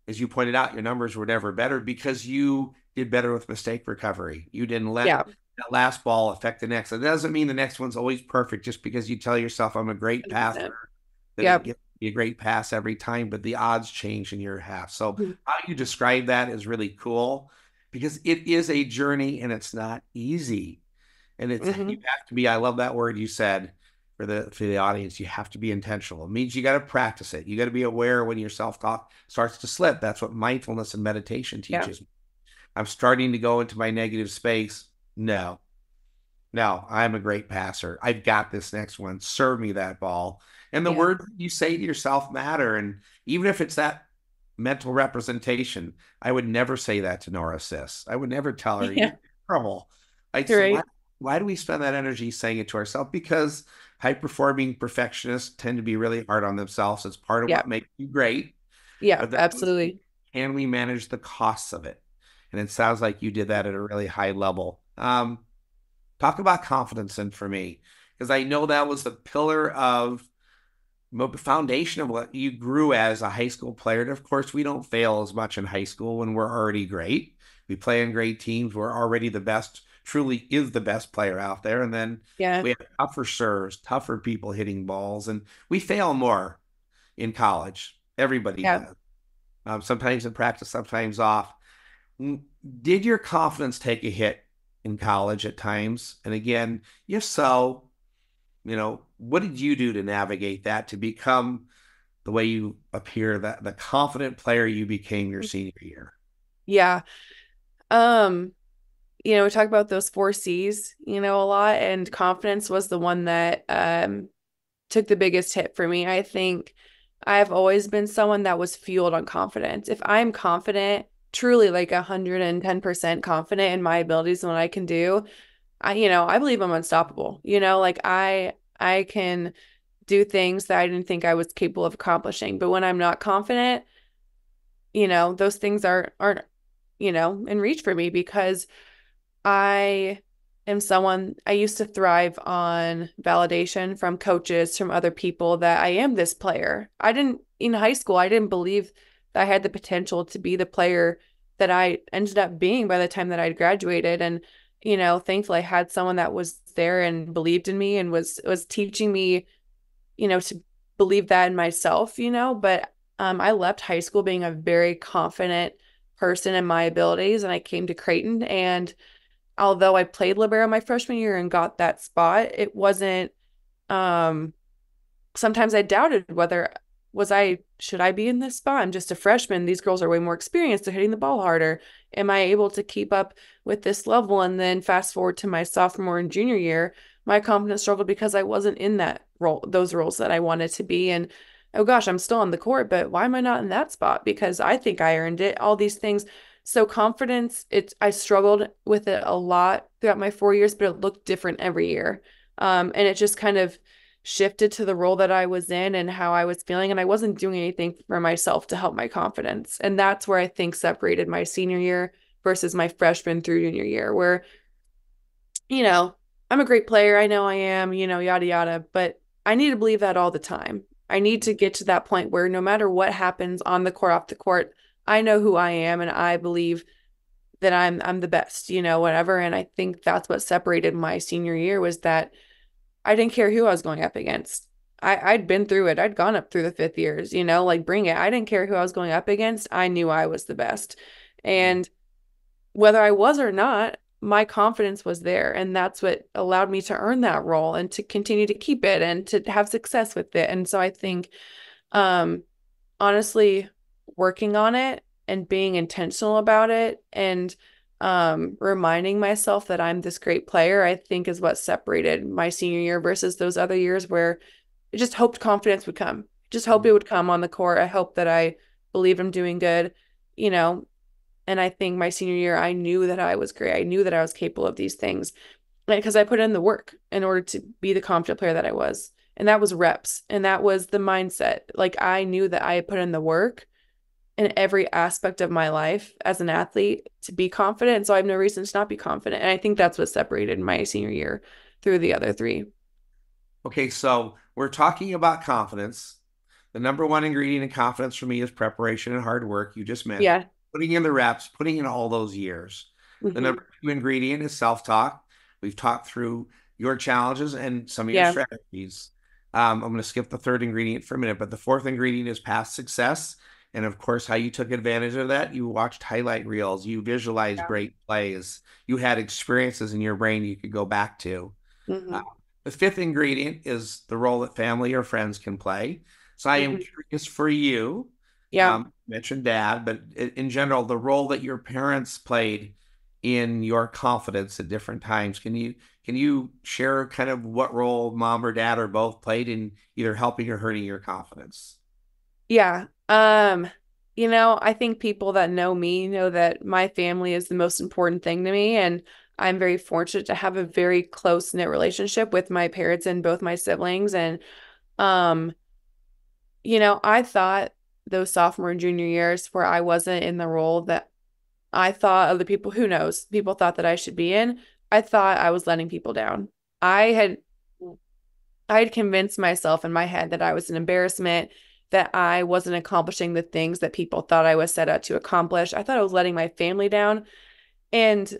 as you pointed out, your numbers were never better because you did better with mistake recovery. You didn't let yeah, that last ball affect the next. It doesn't mean the next one's always perfect just because you tell yourself, I'm a great 100%. passer, that it Yep. gets to be a great pass every time, but the odds change in your half. So Mhm. how you describe that is really cool because it is a journey and it's not easy. And it's you Mhm. have to be, I love that word you said for the audience, you have to be intentional. It means you got to practice it. You got to be aware when your self-talk starts to slip. That's what mindfulness and meditation Yeah. teaches me. I'm starting to go into my negative space. No, no, I'm a great passer. I've got this next one. Serve me that ball. And the Yeah. words you say to yourself matter. And even if it's that mental representation. I would never say that to Nora Sis. I would never tell her, Yeah. you're terrible. Like, so Right. why do we spend that energy saying it to ourselves? Because high-performing perfectionists tend to be really hard on themselves. It's part of Yeah. what makes you great. Yeah, But that was, absolutely. can we manage the costs of it? And it sounds like you did that at a really high level. Talk about confidence in for me, because I know that was the pillar of foundation of what you grew as a high school player. And of course, we don't fail as much in high school when we're already great. We play in great teams. We're already the best, truly is the best player out there. And then Yeah. we have tougher serves, tougher people hitting balls, and we fail more in college. Everybody Yeah. does. Sometimes in practice, sometimes off. Did your confidence take a hit in college at times? And again, if so, what did you do to navigate that to become the way you appear, that the confident player you became your senior year? Yeah. Um, we talk about those 4 C's, a lot, and confidence was the one that took the biggest hit for me. I think I've always been someone that was fueled on confidence. If I'm confident, truly like 110% confident in my abilities and what I can do, I believe I'm unstoppable. Like I can do things that I didn't think I was capable of accomplishing. But when I'm not confident, those things aren't, in reach for me because I am someone I used to thrive on validation from coaches, from other people that I am this player. I didn't, in high school, I didn't believe that I had the potential to be the player that I ended up being by the time that I'd graduated. And, thankfully I had someone that was there and believed in me and was teaching me, to believe that in myself, but I left high school being a very confident person in my abilities. And I came to Creighton, and although I played Libero my freshman year and got that spot, it wasn't, sometimes I doubted whether should I be in this spot? I'm just a freshman. These girls are way more experienced. They're hitting the ball harder. Am I able to keep up with this level? And then fast forward to my sophomore and junior year, my confidence struggled because I wasn't in those roles that I wanted to be. And oh gosh, I'm still on the court, but why am I not in that spot? Because I think I earned it, all these things. So confidence, I struggled with it a lot throughout my 4 years, but it looked different every year. And it just kind of shifted to the role that I was in and how I was feeling. And I wasn't doing anything for myself to help my confidence. And that's where I think separated my senior year versus my freshman through junior year, where, I'm a great player. I know I am, yada, yada, but I need to believe that all the time. I need to get to that point where no matter what happens on the court, off the court, I know who I am and I believe that I'm the best, whatever. And I think that's what separated my senior year was that I didn't care who I was going up against. I'd been through it. I'd gone up through the 5th years, like bring it. I didn't care who I was going up against. I knew I was the best. And whether I was or not, my confidence was there. And that's what allowed me to earn that role and to continue to keep it and to have success with it. And so I think, honestly, working on it and being intentional about it and reminding myself that I'm this great player, I think is what separated my senior year versus those other years where I just hoped confidence would come. Just hope it would come on the court. I hope that I believe I'm doing good, and I think my senior year, I knew that I was great. I knew that I was capable of these things because I put in the work in order to be the confident player that I was. And that was reps. And that was the mindset. Like I knew that I had put in the work in every aspect of my life as an athlete to be confident. So I have no reason to not be confident. And I think that's what separated my senior year through the other 3. Okay, so we're talking about confidence. The number one ingredient in confidence for me is preparation and hard work. You just mentioned Yeah. putting in the reps, putting in all those years. The number 2 ingredient is self-talk. We've talked through your challenges and some of your strategies. I'm going to skip the 3rd ingredient for a minute, but the 4th ingredient is past success. And of course, how you took advantage of that. You watched highlight reels, you visualized great plays, you had experiences in your brain you could go back to. The 5th ingredient is the role that family or friends can play. So I am curious for you. Yeah. Mentioned dad, but in general, the role that your parents played in your confidence at different times. Can you share kind of what role mom or dad or both played in either helping or hurting your confidence? Yeah. I think people that know me know that my family is the most important thing to me. And I'm very fortunate to have a very close-knit relationship with my parents and both my siblings. And, um, I thought those sophomore and junior years where I wasn't in the role that I thought other people, who knows, people thought that I should be in, I thought I was letting people down. I had I had convinced myself in my head that I was an embarrassment, that I wasn't accomplishing the things that people thought I was set out to accomplish. I thought I was letting my family down, and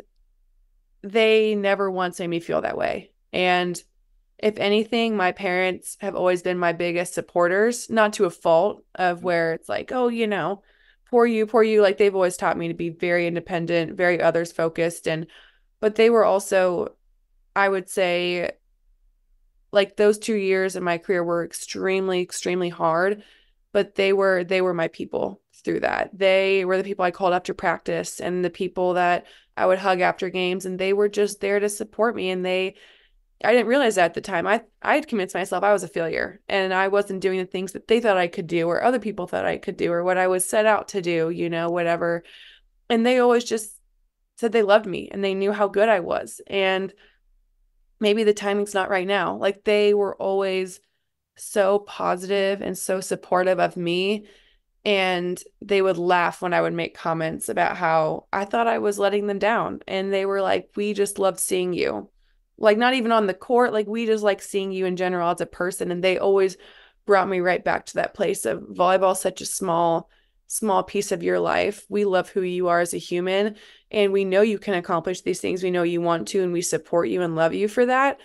they never once made me feel that way. And if anything, my parents have always been my biggest supporters, not to a fault of where it's like, oh, poor you, poor you. Like they've always taught me to be very independent, very others focused. But they were also, I would say, like those 2 years in my career were extremely, extremely hard, but they were my people through that. They were the people I called after practice and the people that I would hug after games, and they were just there to support me. And I didn't realize that at the time. I had convinced myself I was a failure and I wasn't doing the things that they thought I could do or other people thought I could do or what I was set out to do, whatever. And they always just said they loved me and they knew how good I was. And maybe the timing's not right now. Like they were always so positive and so supportive of me. And they would laugh when I would make comments about how I thought I was letting them down. And they were like, we just loved seeing you. Like, not even on the court, like, we just like seeing you in general as a person. And they always brought me right back to that place of volleyball, such a small, small piece of your life. We love who you are as a human. And we know you can accomplish these things. We know you want to, and we support you and love you for that.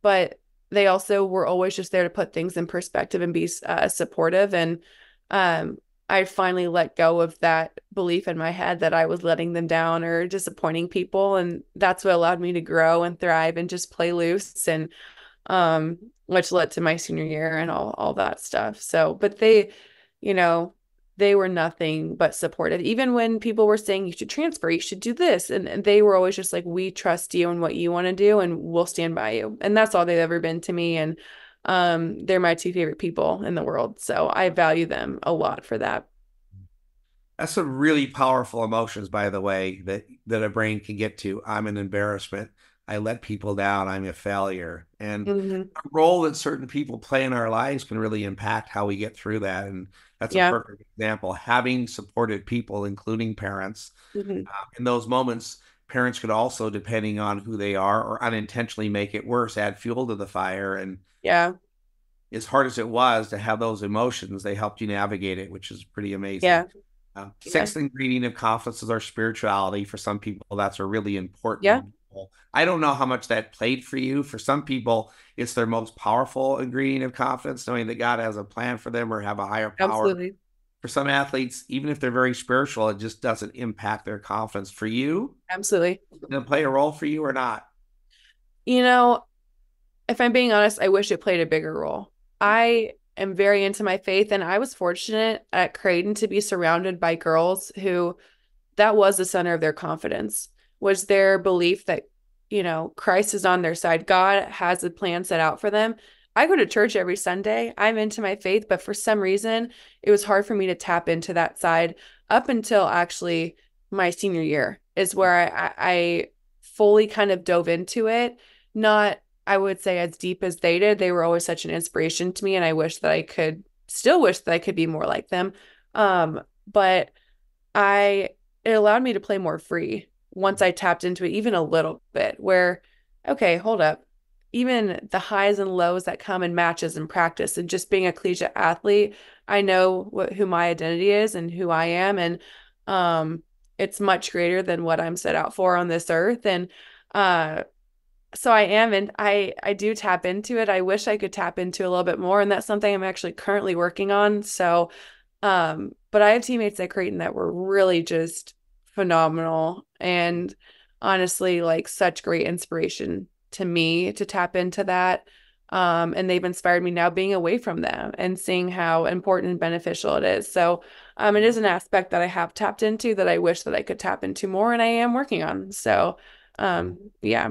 But they also were always just there to put things in perspective and be supportive. And I finally let go of that belief in my head that I was letting them down or disappointing people. And that's what allowed me to grow and thrive and just play loose, and which led to my senior year and all that stuff. So, but you know, they were nothing but supportive. Even when people were saying you should transfer, you should do this. And they were always just like, we trust you and what you want to do, and we'll stand by you. And that's all they've ever been to me. And they're my two favorite people in the world. So I value them a lot for that. That's some really powerful emotions, by the way, that a brain can get to. I'm an embarrassment. I let people down. I'm a failure. And Mm-hmm. the role that certain people play in our lives can really impact how we get through that. And that's a Yeah. perfect example. Having supported people, including parents, Mm-hmm. in those moments, parents could also, depending on who they are, or unintentionally make it worse, add fuel to the fire. And Yeah. as hard as it was to have those emotions, they helped you navigate it, which is pretty amazing. Yeah. Yeah. Sixth ingredient of confidence is our spirituality. For some people, that's a really Yeah. important role. I don't know how much that played for you. For some people, it's their most powerful ingredient of confidence, knowing that God has a plan for them or have a higher power. Absolutely. For some athletes, even if they're very spiritual, it just doesn't impact their confidence. For you, Absolutely. did it play a role for you or not? You know, if I'm being honest, I wish it played a bigger role. I am very into my faith, and I was fortunate at Creighton to be surrounded by girls who that was the center of their confidence, was their belief that, Christ is on their side. God has a plan set out for them. I go to church every Sunday. I'm into my faith, but for some reason, it was hard for me to tap into that side up until actually my senior year is where I fully kind of dove into it. Not, I would say, as deep as they did. They were always such an inspiration to me, and I still wish that I could be more like them. But it allowed me to play more free once I tapped into it even a little bit, where, okay, hold up. Even the highs and lows that come in matches and practice and just being a collegiate athlete, I know who my identity is and who I am. And it's much greater than what I'm set out for on this earth. And so I am, and I do tap into it. I wish I could tap into a little bit more, and that's something I'm actually currently working on. So, but I have teammates at Creighton that were really just phenomenal and honestly, like, such great inspiration to me to tap into that. And they've inspired me now being away from them and seeing how important and beneficial it is. So, it is an aspect that I have tapped into that I wish that I could tap into more, and I am working on. So, yeah.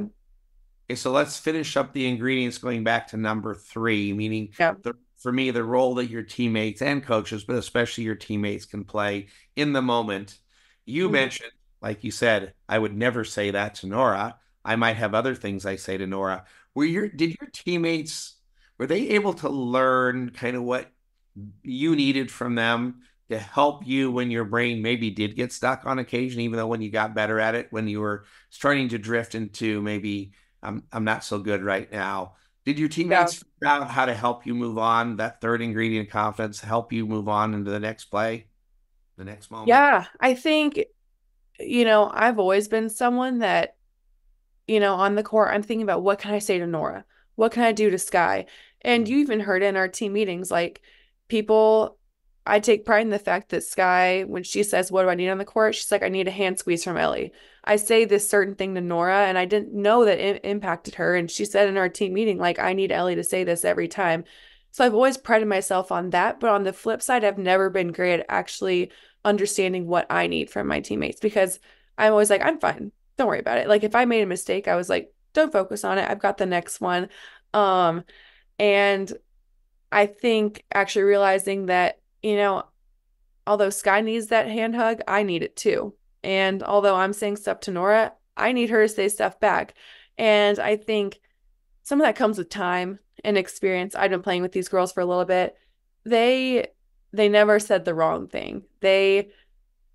Okay, so let's finish up the ingredients going back to number 3, meaning Yeah. the for me, the role that your teammates and coaches, but especially your teammates, can play in the moment. You mentioned, like you said, I would never say that to Nora. I might have other things I say to Nora. Did your teammates, were they able to learn kind of what you needed from them to help you when your brain maybe did get stuck on occasion, even though when you got better at it, when you were starting to drift into maybe I'm not so good right now? Did your teammates figure out how to help you move on, that third ingredient of confidence, help you move on into the next play, the next moment? Yeah, I think, I've always been someone that, on the court, I'm thinking about what can I say to Nora? What can I do to Sky? And you even heard in our team meetings, like I take pride in the fact that Sky, when she says, what do I need on the court? She's like, I need a hand squeeze from Ellie. I say this certain thing to Nora, and I didn't know that it impacted her. And she said in our team meeting, like, I need Ellie to say this every time. So I've always prided myself on that. But on the flip side, I've never been great at actually understanding what I need from my teammates, because I'm always like, I'm fine. Don't worry about it. Like, if I made a mistake, I was like, don't focus on it. I've got the next one. And I think actually realizing that, although Sky needs that hand hug, I need it too. And although I'm saying stuff to Nora, I need her to say stuff back. And I think some of that comes with time and experience. I've been playing with these girls for a little bit. They never said the wrong thing. They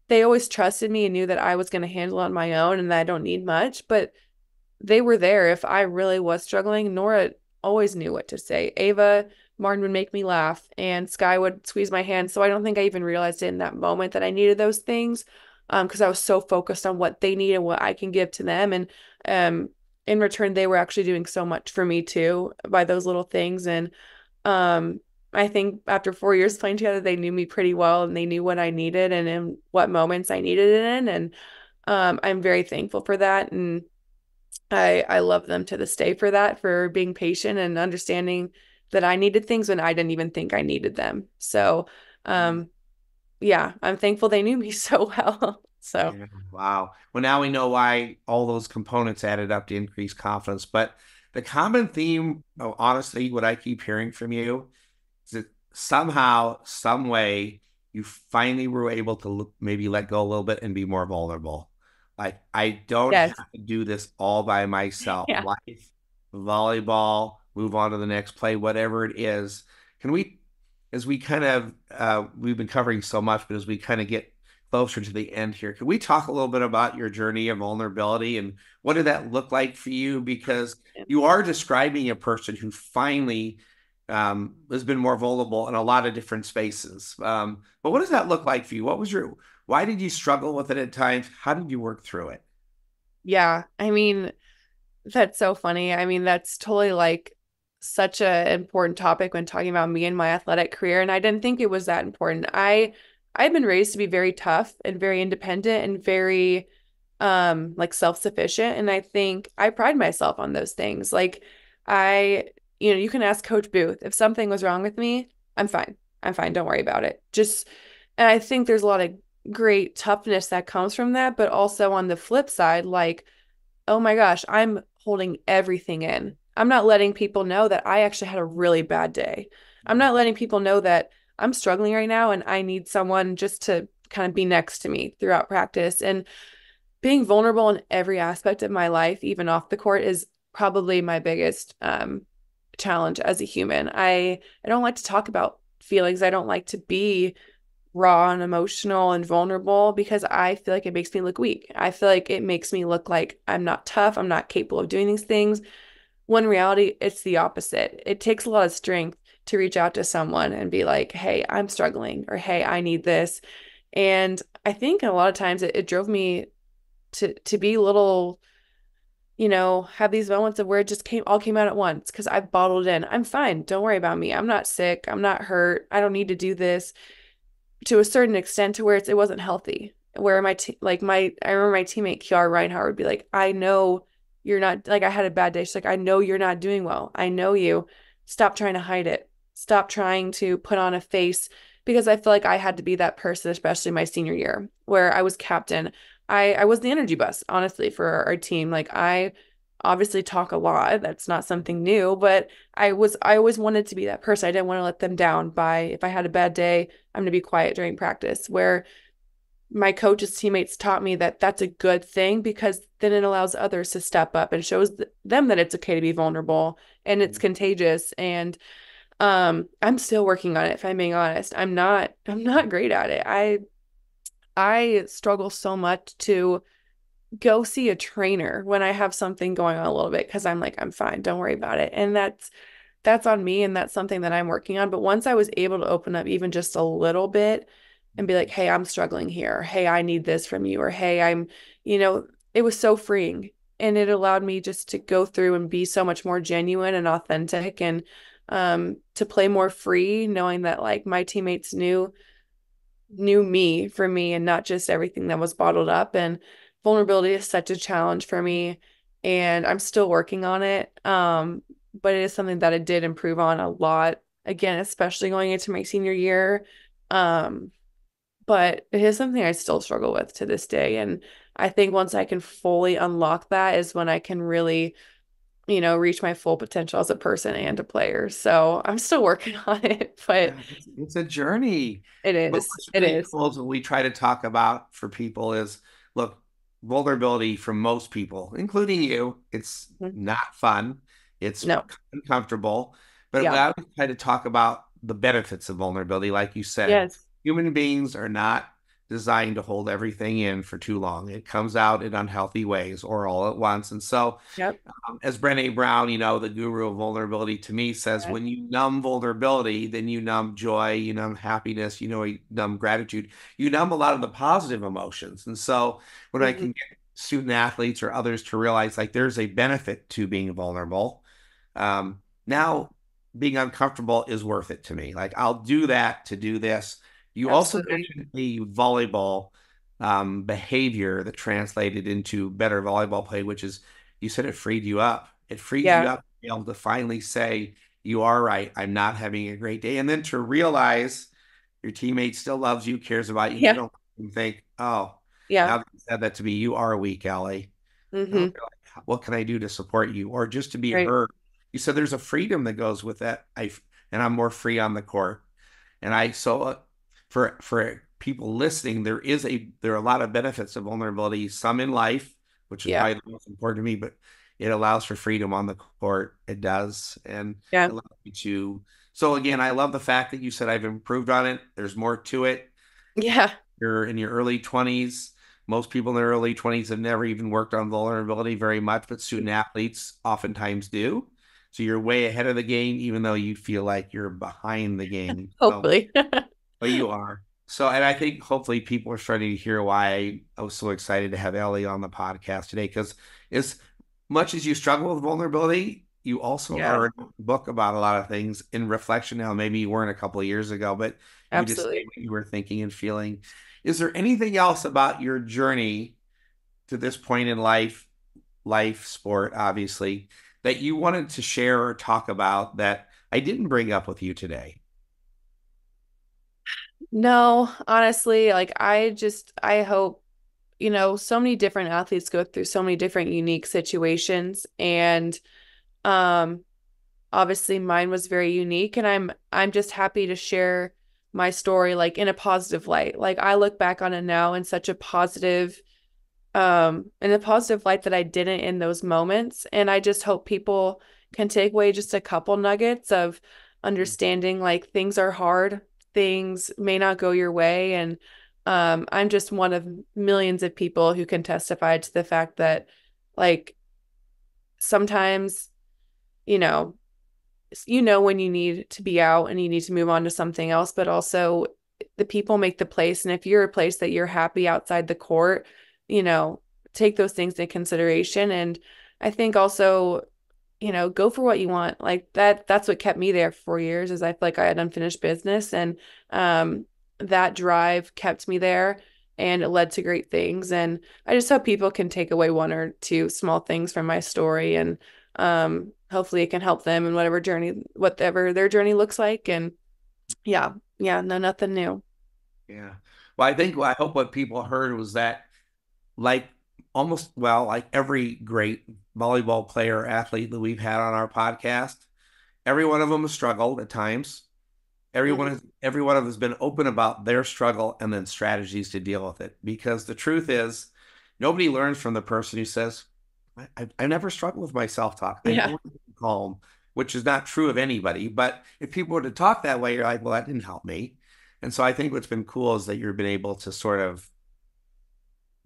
always trusted me and knew that I was going to handle it on my own and that I don't need much, but they were there if I really was struggling. Nora always knew what to say. Ava Martin would make me laugh, and Sky would squeeze my hand. So I don't think I even realized it in that moment that I needed those things, because I was so focused on what they need and what I can give to them. And in return, they were actually doing so much for me too by those little things. And I think after 4 years playing together, they knew me pretty well, and they knew what I needed and in what moments I needed it in. And I'm very thankful for that. And I love them to this day for that, for being patient and understanding that I needed things when I didn't even think I needed them. So, yeah, I'm thankful they knew me so well. So, yeah, wow. Well, now we know why all those components added up to increase confidence. But the common theme, honestly, what I keep hearing from you is that somehow, some way, you finally were able to maybe let go a little bit and be more vulnerable. Like, I don't have to do this all by myself. Yeah. Life, volleyball, move on to the next play, whatever it is. Can we, as we kind of, we've been covering so much, but as we kind of get closer to the end here, can we talk a little bit about your journey of vulnerability and what did that look like for you? Because you are describing a person who finally has been more vulnerable in a lot of different spaces. But what does that look like for you? Why did you struggle with it at times? How did you work through it? Yeah, I mean, that's so funny. I mean, that's totally like such an important topic when talking about me and my athletic career. And I didn't think it was that important. I've been raised to be very tough and very independent and very like self-sufficient. And I think I pride myself on those things. Like you can ask Coach Booth, if something was wrong with me, I'm fine. I'm fine. Don't worry about it. And I think there's a lot of great toughness that comes from that, but also on the flip side, like, oh my gosh, I'm holding everything in. I'm not letting people know that I actually had a really bad day. I'm not letting people know that I'm struggling right now and I need someone just to kind of be next to me throughout practice. And being vulnerable in every aspect of my life, even off the court, is probably my biggest challenge as a human. I don't like to talk about feelings. I don't like to be raw and emotional and vulnerable because I feel like it makes me look weak. I feel like it makes me look like I'm not tough. I'm not capable of doing these things. When in reality, it's the opposite. It takes a lot of strength to reach out to someone and be like, hey, I'm struggling, or hey, I need this. And I think a lot of times it drove me to be a little, have these moments of where it just all came out at once because I've bottled in. I'm fine. Don't worry about me. I'm not sick. I'm not hurt. I don't need to do this, to a certain extent, to where it wasn't healthy. Where I remember my teammate Kiara Reinhardt would be like, I know you're not, like, I had a bad day. She's like, I know you're not doing well. I know you. Stop trying to hide it. Stop trying to put on a face, because I feel like I had to be that person, especially my senior year where I was captain. I was the energy bus, honestly, for our team. Like I obviously talk a lot. That's not something new, but I always wanted to be that person. I didn't want to let them down by, if I had a bad day, I'm going to be quiet during practice, where my coach's teammates taught me that that's a good thing, because then it allows others to step up and shows them that it's okay to be vulnerable and it's contagious. And I'm still working on it, if I'm being honest. I'm not great at it. I struggle so much to go see a trainer when I have something going on a little bit, because I'm like, I'm fine, don't worry about it. And that's on me, and that's something that I'm working on. But once I was able to open up even just a little bit and be like, hey, I'm struggling here. Hey, I need this from you. Or hey, it was so freeing. And it allowed me just to go through and be so much more genuine and authentic, and to play more free, knowing that like my teammates knew me for me and not just everything that was bottled up. And vulnerability is such a challenge for me, and I'm still working on it. But it is something that I did improve on a lot, again, especially going into my senior year. But it is something I still struggle with to this day. And I think once I can fully unlock that is when I can really, reach my full potential as a person and a player. So I'm still working on it, but Yeah, it's a journey. it But is. what's It really is. cool is what we try to talk about for people is, look, vulnerability for most people, including you, it's Mhm. not fun. It's No. uncomfortable. But we Yeah. always try to talk about the benefits of vulnerability. Like you said, Yes. human beings are not designed to hold everything in for too long. It comes out in unhealthy ways or all at once. And so Yep. as Brené Brown, the guru of vulnerability to me says, Yes. when you numb vulnerability, then you numb joy, you numb happiness, you numb gratitude, you numb a lot of the positive emotions. And so when I Mhm. can get student athletes or others to realize like there's a benefit to being vulnerable, now being uncomfortable is worth it to me. Like I'll do that to do this. You also Absolutely. mentioned the volleyball behavior that translated into better volleyball play, which is you said it freed you up. It frees you Yeah. up to be able to finally say, you are right. I'm not having a great day. And then to realize your teammate still loves you, cares about you. You Yeah. don't think, oh, Yeah. now that you said that to me, you are weak, Ellie. No, Hmm. you're like, what can I do to support you? Or just to be Right. heard. You said there's a freedom that goes with that. And I'm more free on the court. And for people listening, there are a lot of benefits of vulnerability, some in life, which is Yeah. probably the most important to me, but it allows for freedom on the court. It does. And Yeah. it allows you to. So again, I love the fact that you said I've improved on it. There's more to it. Yeah. You're in your early 20s. Most people in their early 20s have never even worked on vulnerability very much, but student athletes oftentimes do. So you're way ahead of the game, even though you feel like you're behind the game. So, Hopefully. but you are. So, and I think hopefully people are starting to hear why I was so excited to have Ellie on the podcast today. Because as much as you struggle with vulnerability, you also Yeah. are in a book about a lot of things in reflection now. Maybe you weren't a couple of years ago, but you just say Absolutely. what you were thinking and feeling. Is there anything else about your journey to this point in life, sport, obviously, that you wanted to share or talk about that I didn't bring up with you today? No, honestly, like I hope, so many different athletes go through so many different unique situations, and um obviously mine was very unique, and I'm just happy to share my story like in a positive light. Like I look back on it now in such a positive in a positive light that I didn't in those moments. And I just hope people can take away just a couple nuggets of understanding like things are hard, things may not go your way. And I'm just one of millions of people who can testify to the fact that like sometimes, you know, when you need to be out and you need to move on to something else, but also the people make the place. And if you're a place that you're happy outside the court, you know, take those things into consideration. And I think also, go for what you want. Like that's what kept me there for 4 years, is I feel like I had unfinished business, and that drive kept me there, and it led to great things. And I just hope people can take away one or two small things from my story, and hopefully it can help them in whatever their journey looks like. And yeah, yeah, no, nothing new. Yeah. Well, I hope what people heard was that, like almost, well, like every great volleyball player, athlete that we've had on our podcast, every one of them has struggled at times. Mhm. Every one of them has been open about their struggle and then strategies to deal with it. Because the truth is, nobody learns from the person who says, I never struggled with my self-talk. I'm Yeah. always calm, which is not true of anybody. But if people were to talk that way, you're like, well, that didn't help me. And so I think what's been cool is that you've been able to sort of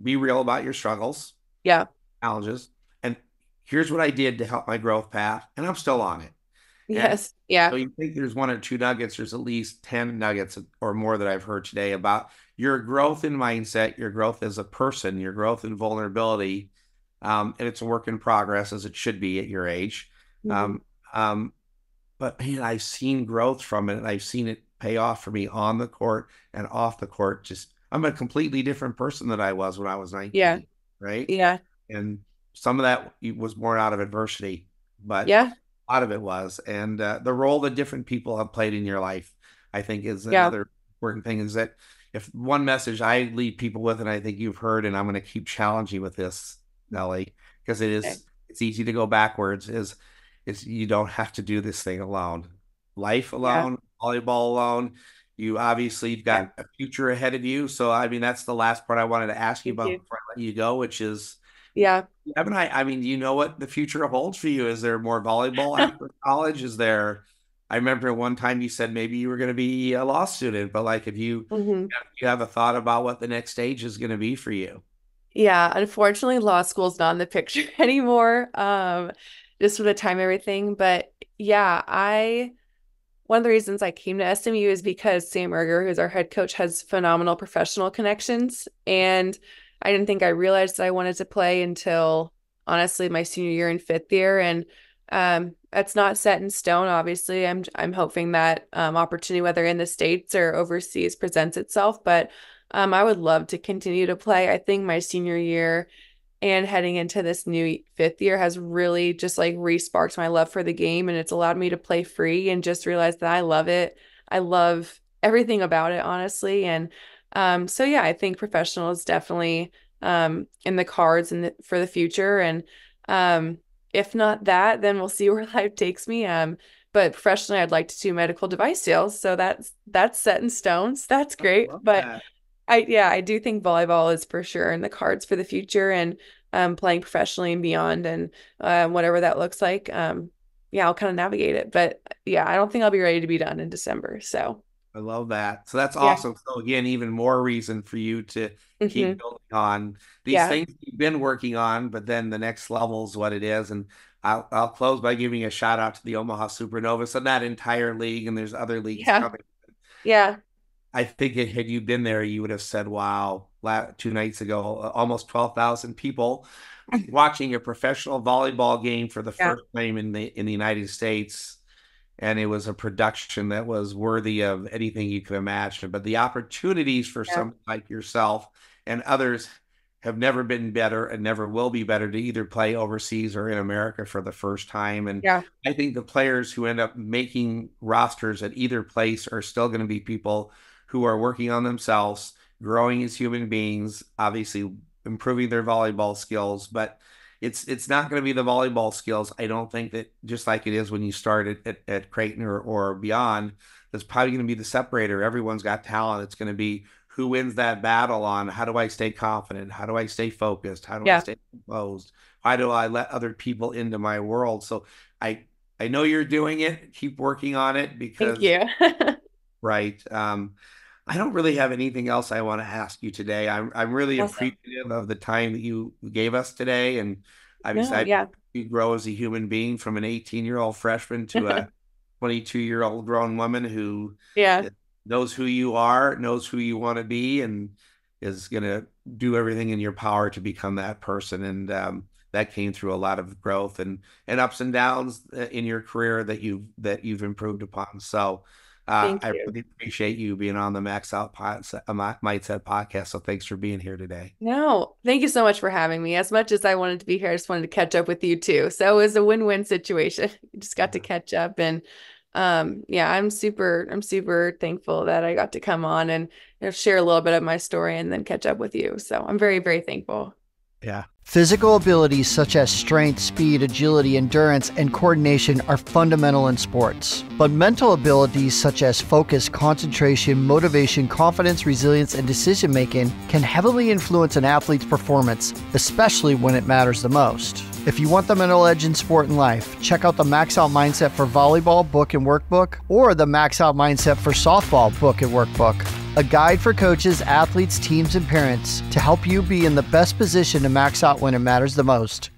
be real about your struggles, Yeah. challenges, and here's what I did to help my growth path, and I'm still on it. And Yes. Yeah. so you think there's one or two nuggets, there's at least 10 nuggets or more that I've heard today about your growth in mindset, your growth as a person, your growth in vulnerability. And it's a work in progress as it should be at your age. Mhm. Um, um, but man, I've seen growth from it and I've seen it pay off for me on the court and off the court. Just, I'm a completely different person than I was when I was Yeah. 19, right? Yeah. And some of that was born out of adversity, but Yeah. a lot of it was. And the role that different people have played in your life, I think, is Yeah. another important thing. Is that if one message I leave people with, and I think you've heard, and I'm going to keep challenging with this, Nelly, because Okay. it's easy to go backwards. Is you don't have to do this thing alone. Life Yeah. alone, volleyball alone. You obviously you've Yeah. got a future ahead of you. So I mean, that's the last part I wanted to ask you Thank about you. before I let you go, which is Yeah. haven't I mean, do you know what the future holds for you? Is there more volleyball after college? Is there, I remember one time you said maybe you were going to be a law student, but like if Hmm. you have a thought about what the next stage is going to be for you. Yeah. Unfortunately, law school's not in the picture anymore. Just for the time, everything. But yeah, one of the reasons I came to SMU is because Sam Erger, who's our head coach, has phenomenal professional connections. And I didn't think I realized that I wanted to play until honestly my senior year and fifth year. And that's not set in stone, obviously. I'm hoping that opportunity, whether in the States or overseas, presents itself. But I would love to continue to play. I think my senior year and heading into this new fifth year has really just like re-sparked my love for the game, and it's allowed me to play free and just realize that I love it. I love everything about it, honestly. And so yeah, I think professional is definitely in the cards and for the future. And if not that, then we'll see where life takes me. But professionally, I'd like to do medical device sales, so that's set in stone. So that's I great. love But that. yeah, I do think volleyball is for sure in the cards for the future, and playing professionally and beyond, and whatever that looks like. Yeah, I'll kind of navigate it. But yeah, I don't think I'll be ready to be done in December. So I love that. So that's yeah. awesome. So again, even more reason for you to keep Hmm. building on these Yeah. things you've been working on, but then the next level is what it is. And I'll close by giving a shout out to the Omaha Supernovas and that entire league. And there's other leagues Yeah. coming. Yeah. I think had you been there, you would have said, wow, 2 nights ago, almost 12,000 people watching a professional volleyball game for the Yeah. first time in the United States. And it was a production that was worthy of anything you could imagine. But the opportunities for Yeah. someone like yourself and others have never been better and never will be better to either play overseas or in America for the first time. And Yeah. I think the players who end up making rosters at either place are still going to be people who are working on themselves, growing as human beings, obviously improving their volleyball skills, but it's not going to be the volleyball skills. I don't think that just like it is when you start at Creighton or beyond, that's probably going to be the separator. Everyone's got talent. It's going to be who wins that battle on how do I stay confident? How do I stay focused? How do I Yeah. stay composed? How do I let other people into my world? So I know you're doing it. Keep working on it Thank because you. right. I don't really have anything else I want to ask you today. I'm really Awesome. appreciative of the time that you gave us today, and I'm No, excited yeah. you grow as a human being from an 18-year-old freshman to a 22-year-old grown woman who Yeah. knows who you are, knows who you want to be, and is going to do everything in your power to become that person. And that came through a lot of growth and ups and downs in your career that you've improved upon. So Thank I you. really appreciate you being on the Mindset podcast. So thanks for being here today. No, thank you so much for having me. As much as I wanted to be here, I just wanted to catch up with you too. So it was a win-win situation. We just got to catch up, and yeah, I'm super thankful that I got to come on and share a little bit of my story and then catch up with you. So I'm very, very thankful. Yeah. Physical abilities such as strength, speed, agility, endurance, and coordination are fundamental in sports. But mental abilities such as focus, concentration, motivation, confidence, resilience, and decision-making can heavily influence an athlete's performance, especially when it matters the most. If you want the mental edge in sport and life, check out the Max Out Mindset for Volleyball book and workbook, or the Max Out Mindset for Softball book and workbook. A guide for coaches, athletes, teams, and parents to help you be in the best position to max out when it matters the most.